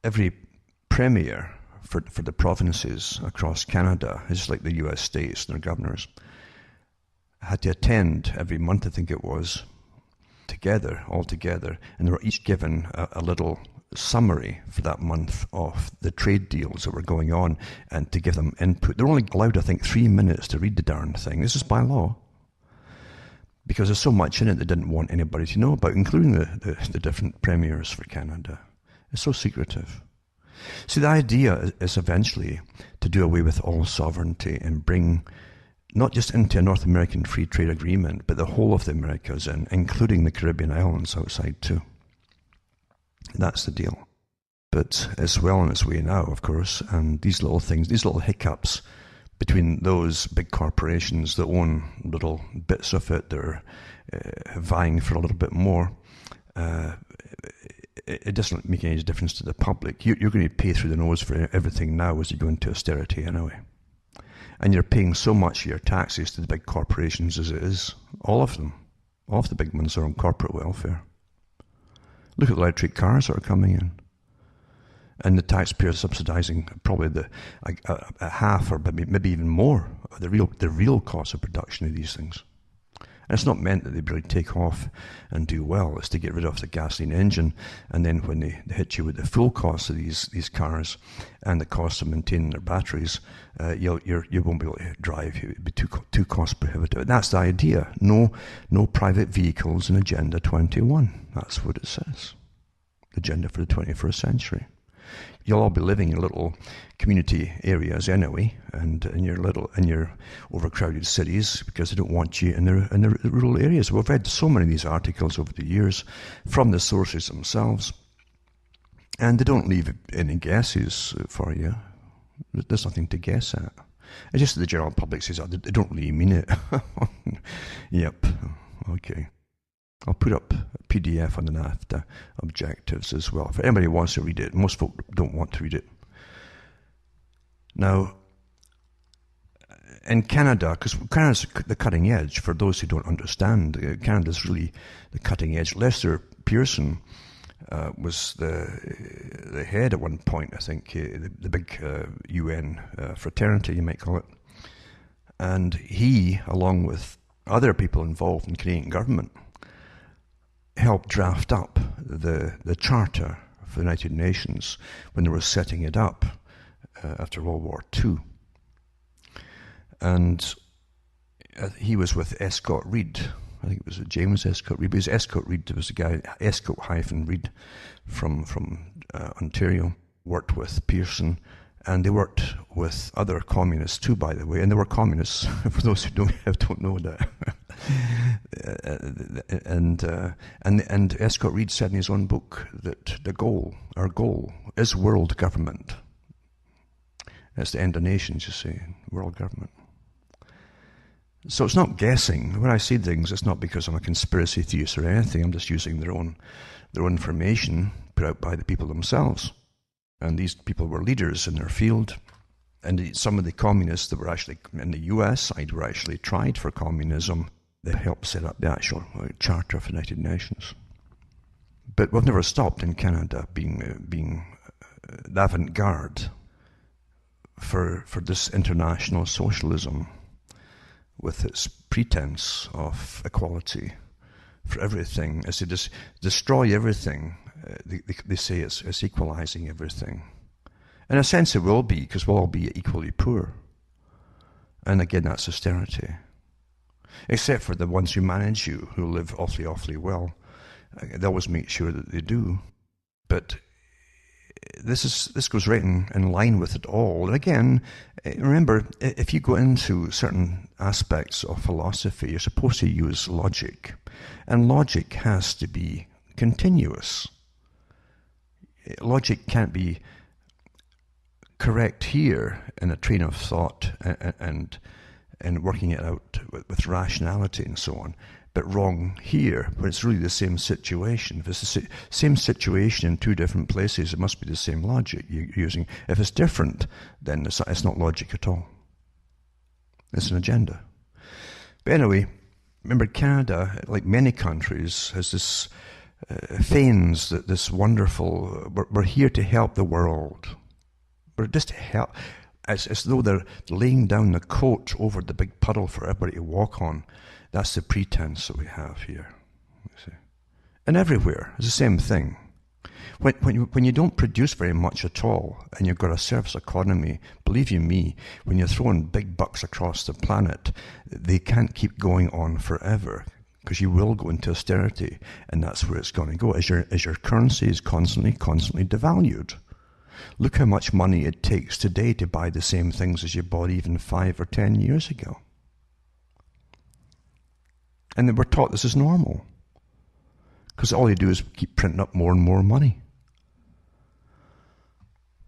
every premier for the provinces across Canada, just like the US states and their governors, had to attend every month, I think it was, all together, and they were each given a little summary for that month of the trade deals that were going on and to give them input. They're only allowed, I think, 3 minutes to read the darn thing. This is by law. Because there's so much in it they didn't want anybody to know about, including the different premiers for Canada. It's so secretive. See, the idea is eventually to do away with all sovereignty and bring not just into a North American Free Trade Agreement, but the whole of the Americas in, including the Caribbean islands outside too. That's the deal. But it's well on its way now, of course, and these little things, these little hiccups between those big corporations that own little bits of it, they're vying for a little bit more, it doesn't make any difference to the public. You're going to pay through the nose for everything now as you go into austerity anyway. And you're paying so much of your taxes to the big corporations as it is. All of them. All of the big ones are on corporate welfare. Look at the electric cars that are coming in. And the taxpayers subsidizing probably a half or maybe even more of the real cost of production of these things. And it's not meant that they really take off and do well. It's to get rid of the gasoline engine, and then when they hit you with the full cost of these cars and the cost of maintaining their batteries, you won't be able to drive. It would be too cost prohibitive. That's the idea. No private vehicles in Agenda 21. That's what it says. agenda for the 21st century. You'll all be living in little community areas anyway, and in your overcrowded cities, because they don't want you in the rural areas. We've read so many of these articles over the years from the sources themselves, and they don't leave any guesses for you. There's nothing to guess at. It's just that the general public says, oh, they don't really mean it. Yep, okay. I'll put up a PDF on the NAFTA objectives as well. If anybody wants to read it, most folk don't want to read it. Now, in Canada, because Canada's the cutting edge, for those who don't understand, Canada's really the cutting edge. Lester Pearson was the head at one point, I think, the big UN fraternity, you might call it. And he, along with other people involved in Canadian government, helped draft up the Charter for the United Nations when they were setting it up after World War II. And he was with Escott Reed. I think it was James Escott Reed. But it was Escott Reed. There was a guy, Escott-Reed, from Ontario, worked with Pearson. And they worked with other communists too, by the way. And they were communists, for those who don't know that. And Escott Reed said in his own book that our goal, is world government. It's the end of nations, you see, world government. So it's not guessing. When I say things, it's not because I'm a conspiracy theorist or anything. I'm just using their own information put out by the people themselves. And these people were leaders in their field. And some of the communists that were actually in the US side were actually tried for communism. They helped set up the actual Charter of the United Nations. But we've never stopped in Canada being the avant-garde for this international socialism with its pretense of equality for everything. As they destroy everything, they say it's equalizing everything. In a sense it will be, because we'll all be equally poor. And again, that's austerity. Except for the ones who manage you, who live awfully well. They always make sure that they do. But this goes right in line with it all. And again, remember, if you go into certain aspects of philosophy, you're supposed to use logic. And logic has to be continuous. Logic can't be correct here in a train of thought and working it out with rationality and so on, but wrong here, when it's really the same situation. If it's the same situation in two different places, it must be the same logic you're using. If it's different, then it's not logic at all. It's an agenda. But anyway, remember, Canada, like many countries, has this feigns that this wonderful, we're here to help the world. We're just to help, as though they're laying down the coat over the big puddle for everybody to walk on. That's the pretense that we have here. You see. And everywhere, it's the same thing. When you don't produce very much at all, and you've got a service economy, believe you me, when you're throwing big bucks across the planet, they can't keep going on forever, because you will go into austerity, and that's where it's going to go, as your currency is constantly devalued. Look how much money it takes today to buy the same things as you bought even 5 or 10 years ago. And then we're taught this is normal, because all you do is keep printing up more and more money.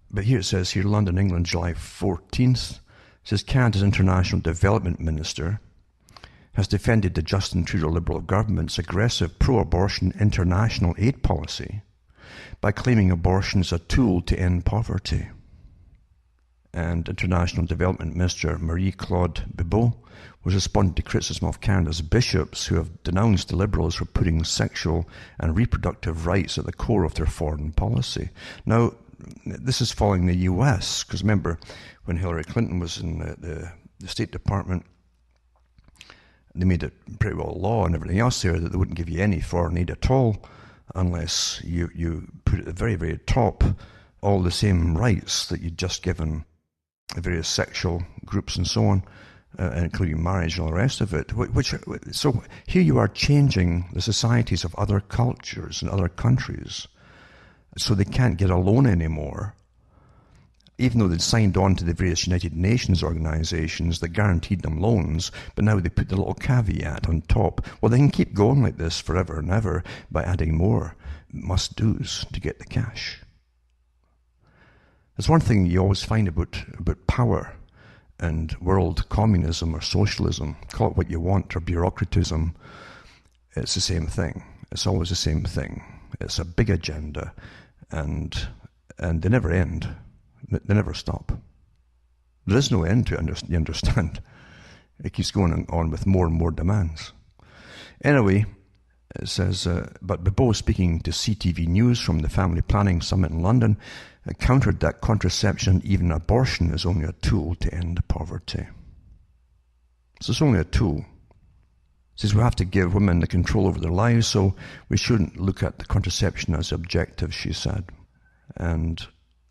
But here it says, here, London, England, July 14th, it says Canada's International Development Minister has defended the Justin Trudeau Liberal government's aggressive pro-abortion international aid policy by claiming abortion is a tool to end poverty. And International Development Minister Marie-Claude Bibeau was responding to criticism of Canada's bishops, who have denounced the Liberals for putting sexual and reproductive rights at the core of their foreign policy. Now, this is following the US, because remember, when Hillary Clinton was in the State Department, they made it pretty well law and everything else there that they wouldn't give you any foreign aid at all unless you put at the very, very top all the same rights that you'd just given various sexual groups and so on, including marriage and all the rest of it. So here you are changing the societies of other cultures and other countries So they can't get a loan anymore, even though they'd signed on to the various United Nations organizations that guaranteed them loans, but now they put the little caveat on top. Well, they can keep going like this forever and ever by adding more must-dos to get the cash. There's one thing you always find about power and world communism or socialism, call it what you want, or bureaucratism. It's the same thing. It's always the same thing. It's a big agenda, and they never end. They never stop. There is no end to it, you understand. It keeps going on with more and more demands. Anyway, it says, but Bebo, speaking to CTV News from the Family Planning Summit in London, countered that contraception, even abortion, is only a tool to end poverty. So it's only a tool. Says we have to give women the control over their lives, so we shouldn't look at the contraception as objective, she said. And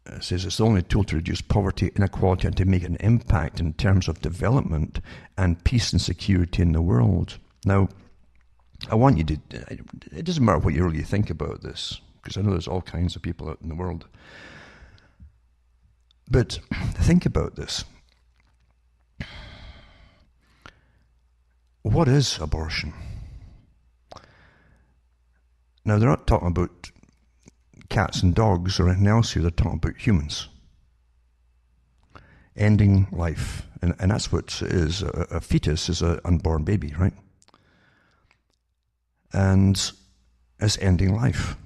it says it's the only tool to reduce poverty, inequality, and to make an impact in terms of development and peace and security in the world. Now, I want you to, it doesn't matter what you really think about this, because I know there's all kinds of people out in the world. But think about this. What is abortion? Now, they're not talking about cats and dogs or anything else here. They're talking about humans. Ending life. And that's what it is. A fetus is an unborn baby, right? And it's ending life.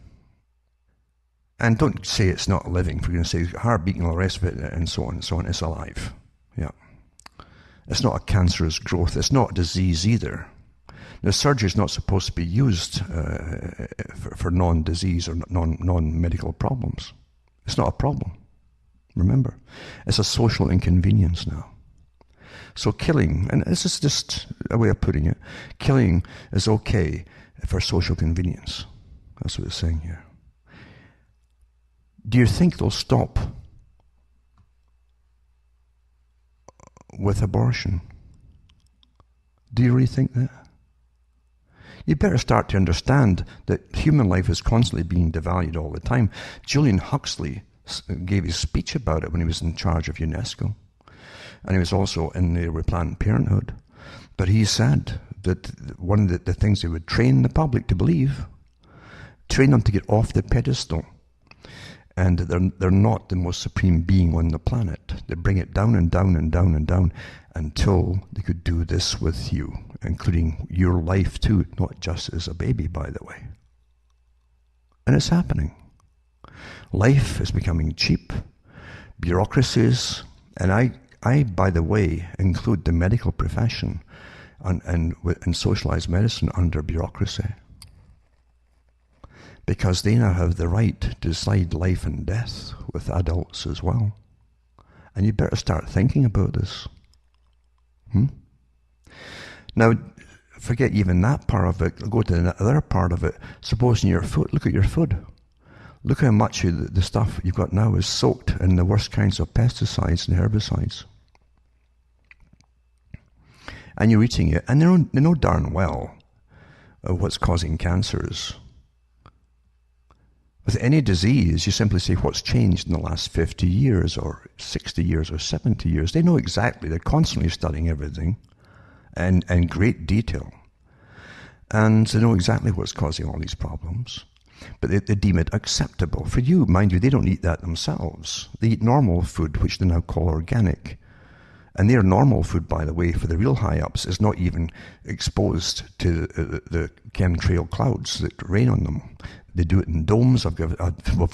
And don't say it's not living. If you're going to say heart beating and all the rest of it and so on and so on, it's alive. Yeah. It's not a cancerous growth. It's not a disease either. Now, surgery is not supposed to be used for non-disease or non-medical problems. It's not a problem. Remember, it's a social inconvenience now. So killing, and this is just a way of putting it, killing is okay for social convenience. That's what it's saying here. Do you think they'll stop with abortion? Do you really think that? You better start to understand that human life is constantly being devalued all the time. Julian Huxley gave his speech about it when he was in charge of UNESCO. And he was also in the Planned Parenthood. But he said that one of the things they would train the public to believe, train them to get off the pedestal, and they're not the most supreme being on the planet. They bring it down and down and down and down until they could do this with you, including your life too, not just as a baby, by the way. And it's happening. Life is becoming cheap. Bureaucracies, and I, by the way, include the medical profession and socialized medicine under bureaucracy. Because they now have the right to decide life and death with adults as well. And you better start thinking about this. Now, forget even that part of it. Go to the other part of it. Supposing your food, look at your food. Look how much of the stuff you've got now is soaked in the worst kinds of pesticides and herbicides. And you're eating it, and they know darn well what's causing cancers. With any disease, you simply say what's changed in the last 50 years or 60 years or 70 years. They know exactly. They're constantly studying everything and in great detail. And they know exactly what's causing all these problems. But they deem it acceptable. For you, mind you, they don't eat that themselves. They eat normal food, which they now call organic. And their normal food, by the way, for the real high-ups, is not even exposed to the chemtrail clouds that rain on them. They do it in domes. I've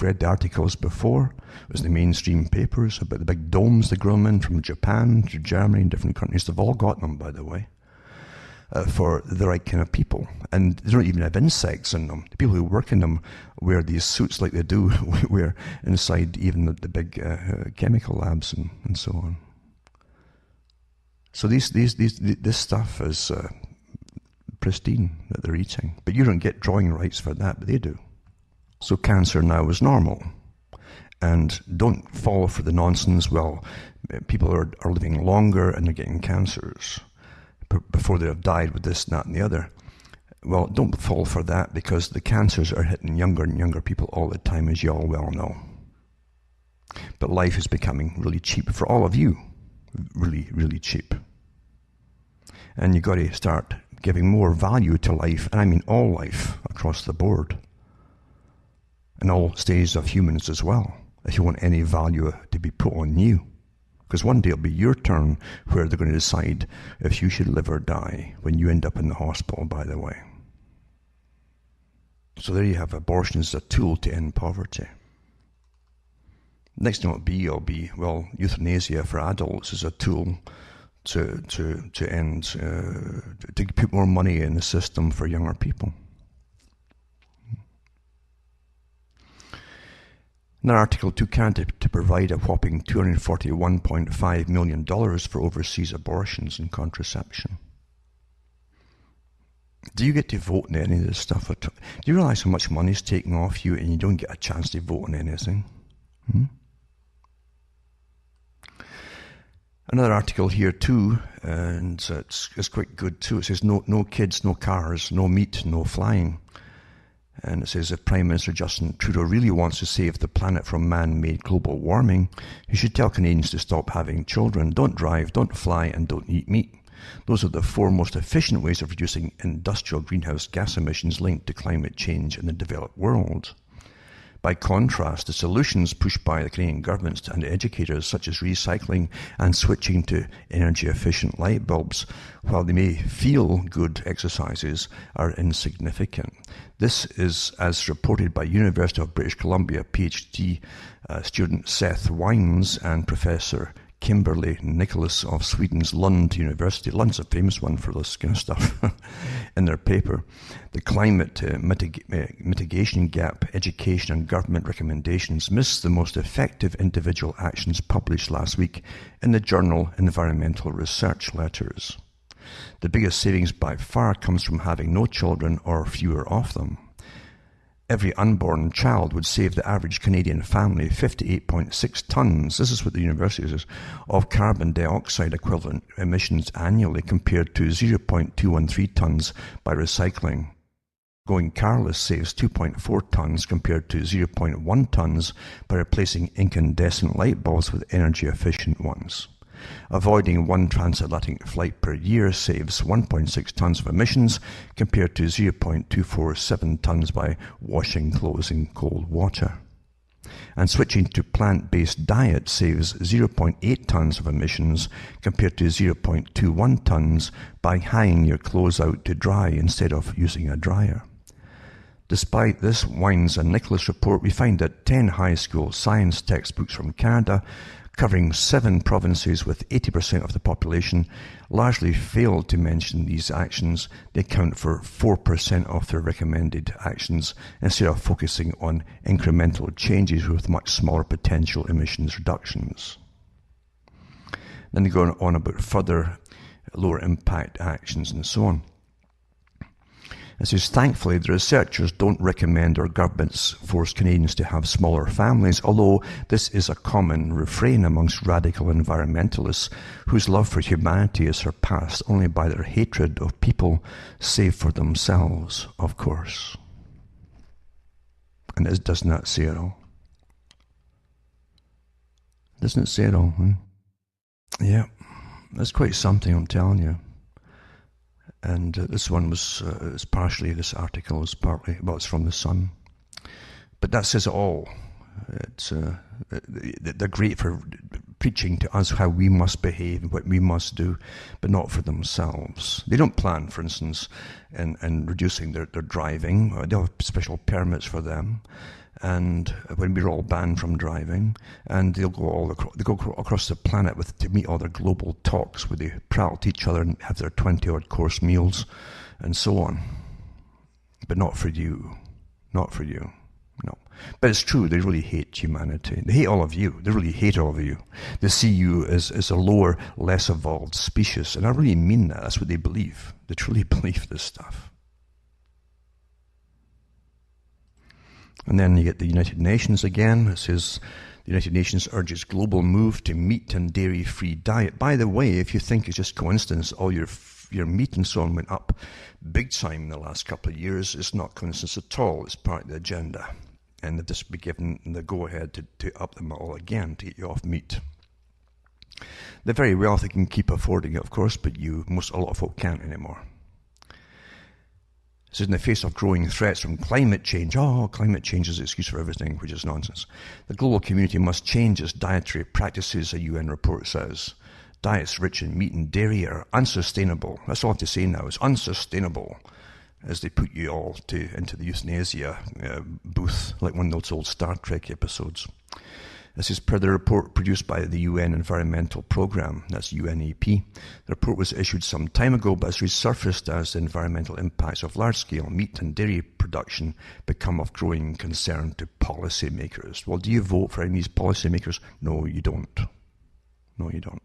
read the articles before. It was the mainstream papers about the big domes they grow them in from Japan to Germany and different countries. They've all got them, by the way, for the right kind of people. And they don't even have insects in them. The people who work in them wear these suits like they do wear inside even the big chemical labs and so on. So this stuff is pristine that they're eating. But you don't get drawing rights for that, but they do. So cancer now is normal. And don't fall for the nonsense, well, people are living longer and they're getting cancers before they have died with this, that, and the other. Well, don't fall for that, because the cancers are hitting younger and younger people all the time, as you all well know. But life is becoming really cheap for all of you. Really, really cheap. And you've got to start giving more value to life, and I mean all life across the board. And all stages of humans as well, if you want any value to be put on you. Because one day it'll be your turn where they're going to decide if you should live or die when you end up in the hospital, by the way. So there you have abortion as a tool to end poverty. Next thing it'll be, well, euthanasia for adults is a tool to end, to put more money in the system for younger people. Another article, to Canada to provide a whopping $241.5 million for overseas abortions and contraception. Do you get to vote on any of this stuff? Do you realize how much money is taken off you and you don't get a chance to vote on anything? Another article here too, and it's quite good too. It says no kids, no cars, no meat, no flying. And it says if Prime Minister Justin Trudeau really wants to save the planet from man-made global warming, he should tell Canadians to stop having children, don't drive, don't fly, and don't eat meat. Those are the 4 most efficient ways of reducing industrial greenhouse gas emissions linked to climate change in the developed world. By contrast, the solutions pushed by the Canadian government and educators, such as recycling and switching to energy-efficient light bulbs, while they may feel good exercises, are insignificant. This is as reported by University of British Columbia PhD student Seth Wines and Professor Kimberly Nicholas of Sweden's Lund University. Lund's a famous one for this kind of stuff. In their paper, The Climate Mitigation Gap, Education and Government Recommendations missed the most effective individual actions published last week in the journal Environmental Research Letters. The biggest savings by far comes from having no children or fewer of them. Every unborn child would save the average Canadian family 58.6 tons, this is what the university says, of carbon dioxide equivalent emissions annually, compared to 0.213 tons by recycling. Going carless saves 2.4 tons compared to 0.1 tons by replacing incandescent light bulbs with energy-efficient ones. Avoiding 1 transatlantic flight per year saves 1.6 tons of emissions compared to 0.247 tons by washing clothes in cold water. And switching to plant-based diet saves 0.8 tons of emissions compared to 0.21 tons by hanging your clothes out to dry instead of using a dryer. Despite this Wines and Nicholas report, we find that 10 high school science textbooks from Canada, covering 7 provinces with 80% of the population, largely failed to mention these actions. They account for 4% of their recommended actions, instead of focusing on incremental changes with much smaller potential emissions reductions. Then they go on about further lower impact actions and so on. It says, thankfully, the researchers don't recommend our governments force Canadians to have smaller families, although this is a common refrain amongst radical environmentalists whose love for humanity is surpassed only by their hatred of people save for themselves, of course. And it does not say it all. Doesn't it say it all? Yeah, that's quite something, I'm telling you. And this one was this article was partly, well, it's from The Sun. But that says it all. They're great for preaching to us how we must behave and what we must do, but not for themselves. They don't plan, for instance, in reducing their driving. They have special permits for them. And when we're all banned from driving, and they'll go across the planet to meet all their global talks where they prattle to each other and have their 20-odd course meals and so on. But not for you. Not for you. No. But it's true, they really hate humanity. They hate all of you. They really hate all of you. They see you as a lower, less evolved species. And I really mean that. That's what they believe. They truly believe this stuff. And then you get the United Nations again. It says, the United Nations urges global move to meat and dairy-free diet. By the way, if you think it's just coincidence, all your biosphere, meat and so on went up big time in the last couple of years. It's not coincidence at all. It's part of the agenda. And they've just been given the go-ahead to up them all again, to get you off meat. The very wealthy can keep affording it, of course, but a lot of folk can't anymore. It says, in the face of growing threats from climate change, climate change is an excuse for everything, which is nonsense. The global community must change its dietary practices, a UN report says. Diets rich in meat and dairy are unsustainable. That's all I have to say now. It's unsustainable, as they put you all into the euthanasia booth, like one of those old Star Trek episodes. This is per the report produced by the UN Environmental Programme, that's UNEP. The report was issued some time ago, but has resurfaced as the environmental impacts of large-scale meat and dairy production become of growing concern to policymakers. Well, do you vote for any of these policymakers? No, you don't. No, you don't.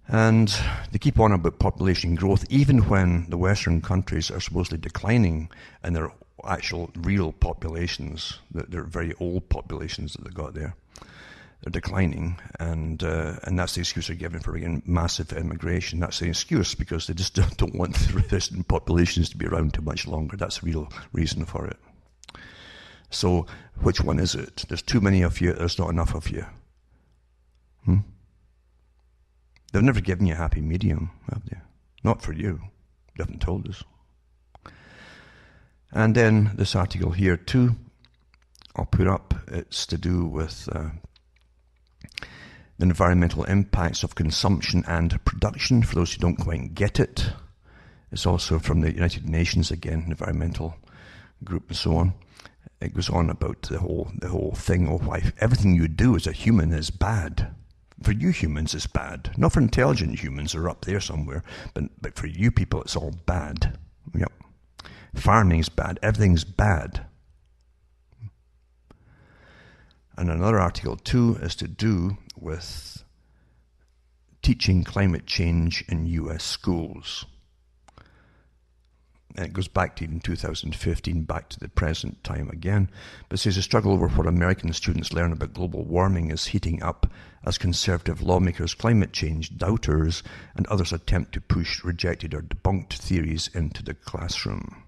And they keep on about population growth, even when the Western countries are supposedly declining in their actual real populations, they're very old populations that they've got there. They're declining, and that's the excuse they're giving for, again, massive immigration. That's the excuse because they just don't want the resident populations to be around too much longer. That's the real reason for it. So, which one is it? There's too many of you, there's not enough of you. They've never given you a happy medium, have they? Not for you. They haven't told us. And then this article here too, I'll put up, it's to do with the environmental impacts of consumption and production, for those who don't quite get it. It's also from the United Nations, again, environmental group and so on. It goes on about the whole thing of why everything you do as a human is bad. For you humans, it's bad. Not for intelligent humans, they're up there somewhere, but for you people, it's all bad. Yep. Farming's bad. Everything's bad. And another article too is to do with teaching climate change in US schools. And it goes back to even 2015, back to the present time again. But it says the struggle over what American students learn about global warming is heating up as conservative lawmakers, climate change doubters, and others attempt to push rejected or debunked theories into the classroom.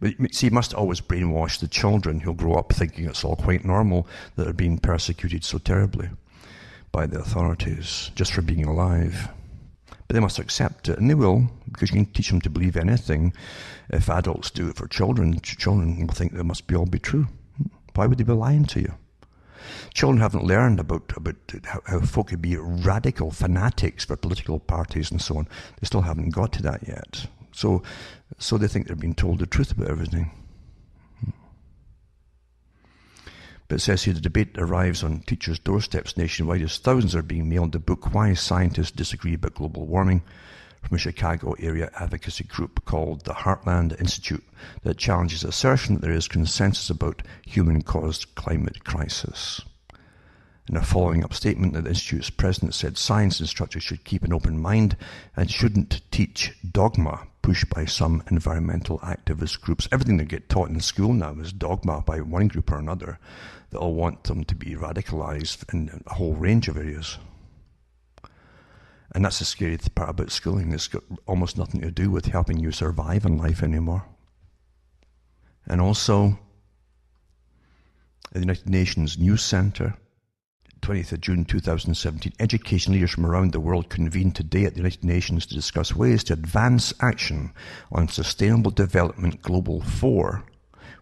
But see, you must always brainwash the children who'll grow up thinking it's all quite normal that they're being persecuted so terribly by the authorities just for being alive. But they must accept it, and they will, because you can teach them to believe anything. If adults do it for children, children will think they must all be true. Why would they be lying to you? Children haven't learned about how folk could be radical fanatics for political parties and so on. They still haven't got to that yet. So they think they're being told the truth about everything. But it says here the debate arrives on teachers' doorsteps nationwide as thousands are being mailed the book Why Scientists Disagree About Global Warming from a Chicago area advocacy group called the Heartland Institute that challenges the assertion that there is consensus about human-caused climate crisis. In a following up statement, the Institute's president said science instructors should keep an open mind and shouldn't teach dogma pushed by some environmental activist groups. Everything they get taught in school now is dogma by one group or another that all want them to be radicalized in a whole range of areas. And that's the scary part about schooling. It's got almost nothing to do with helping you survive in life anymore. And also, the United Nations News Center, 20th of June 2017, education leaders from around the world convened today at the United Nations to discuss ways to advance action on Sustainable Development Global 4,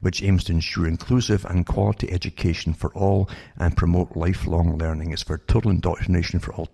which aims to ensure inclusive and quality education for all and promote lifelong learning. It's for total indoctrination for all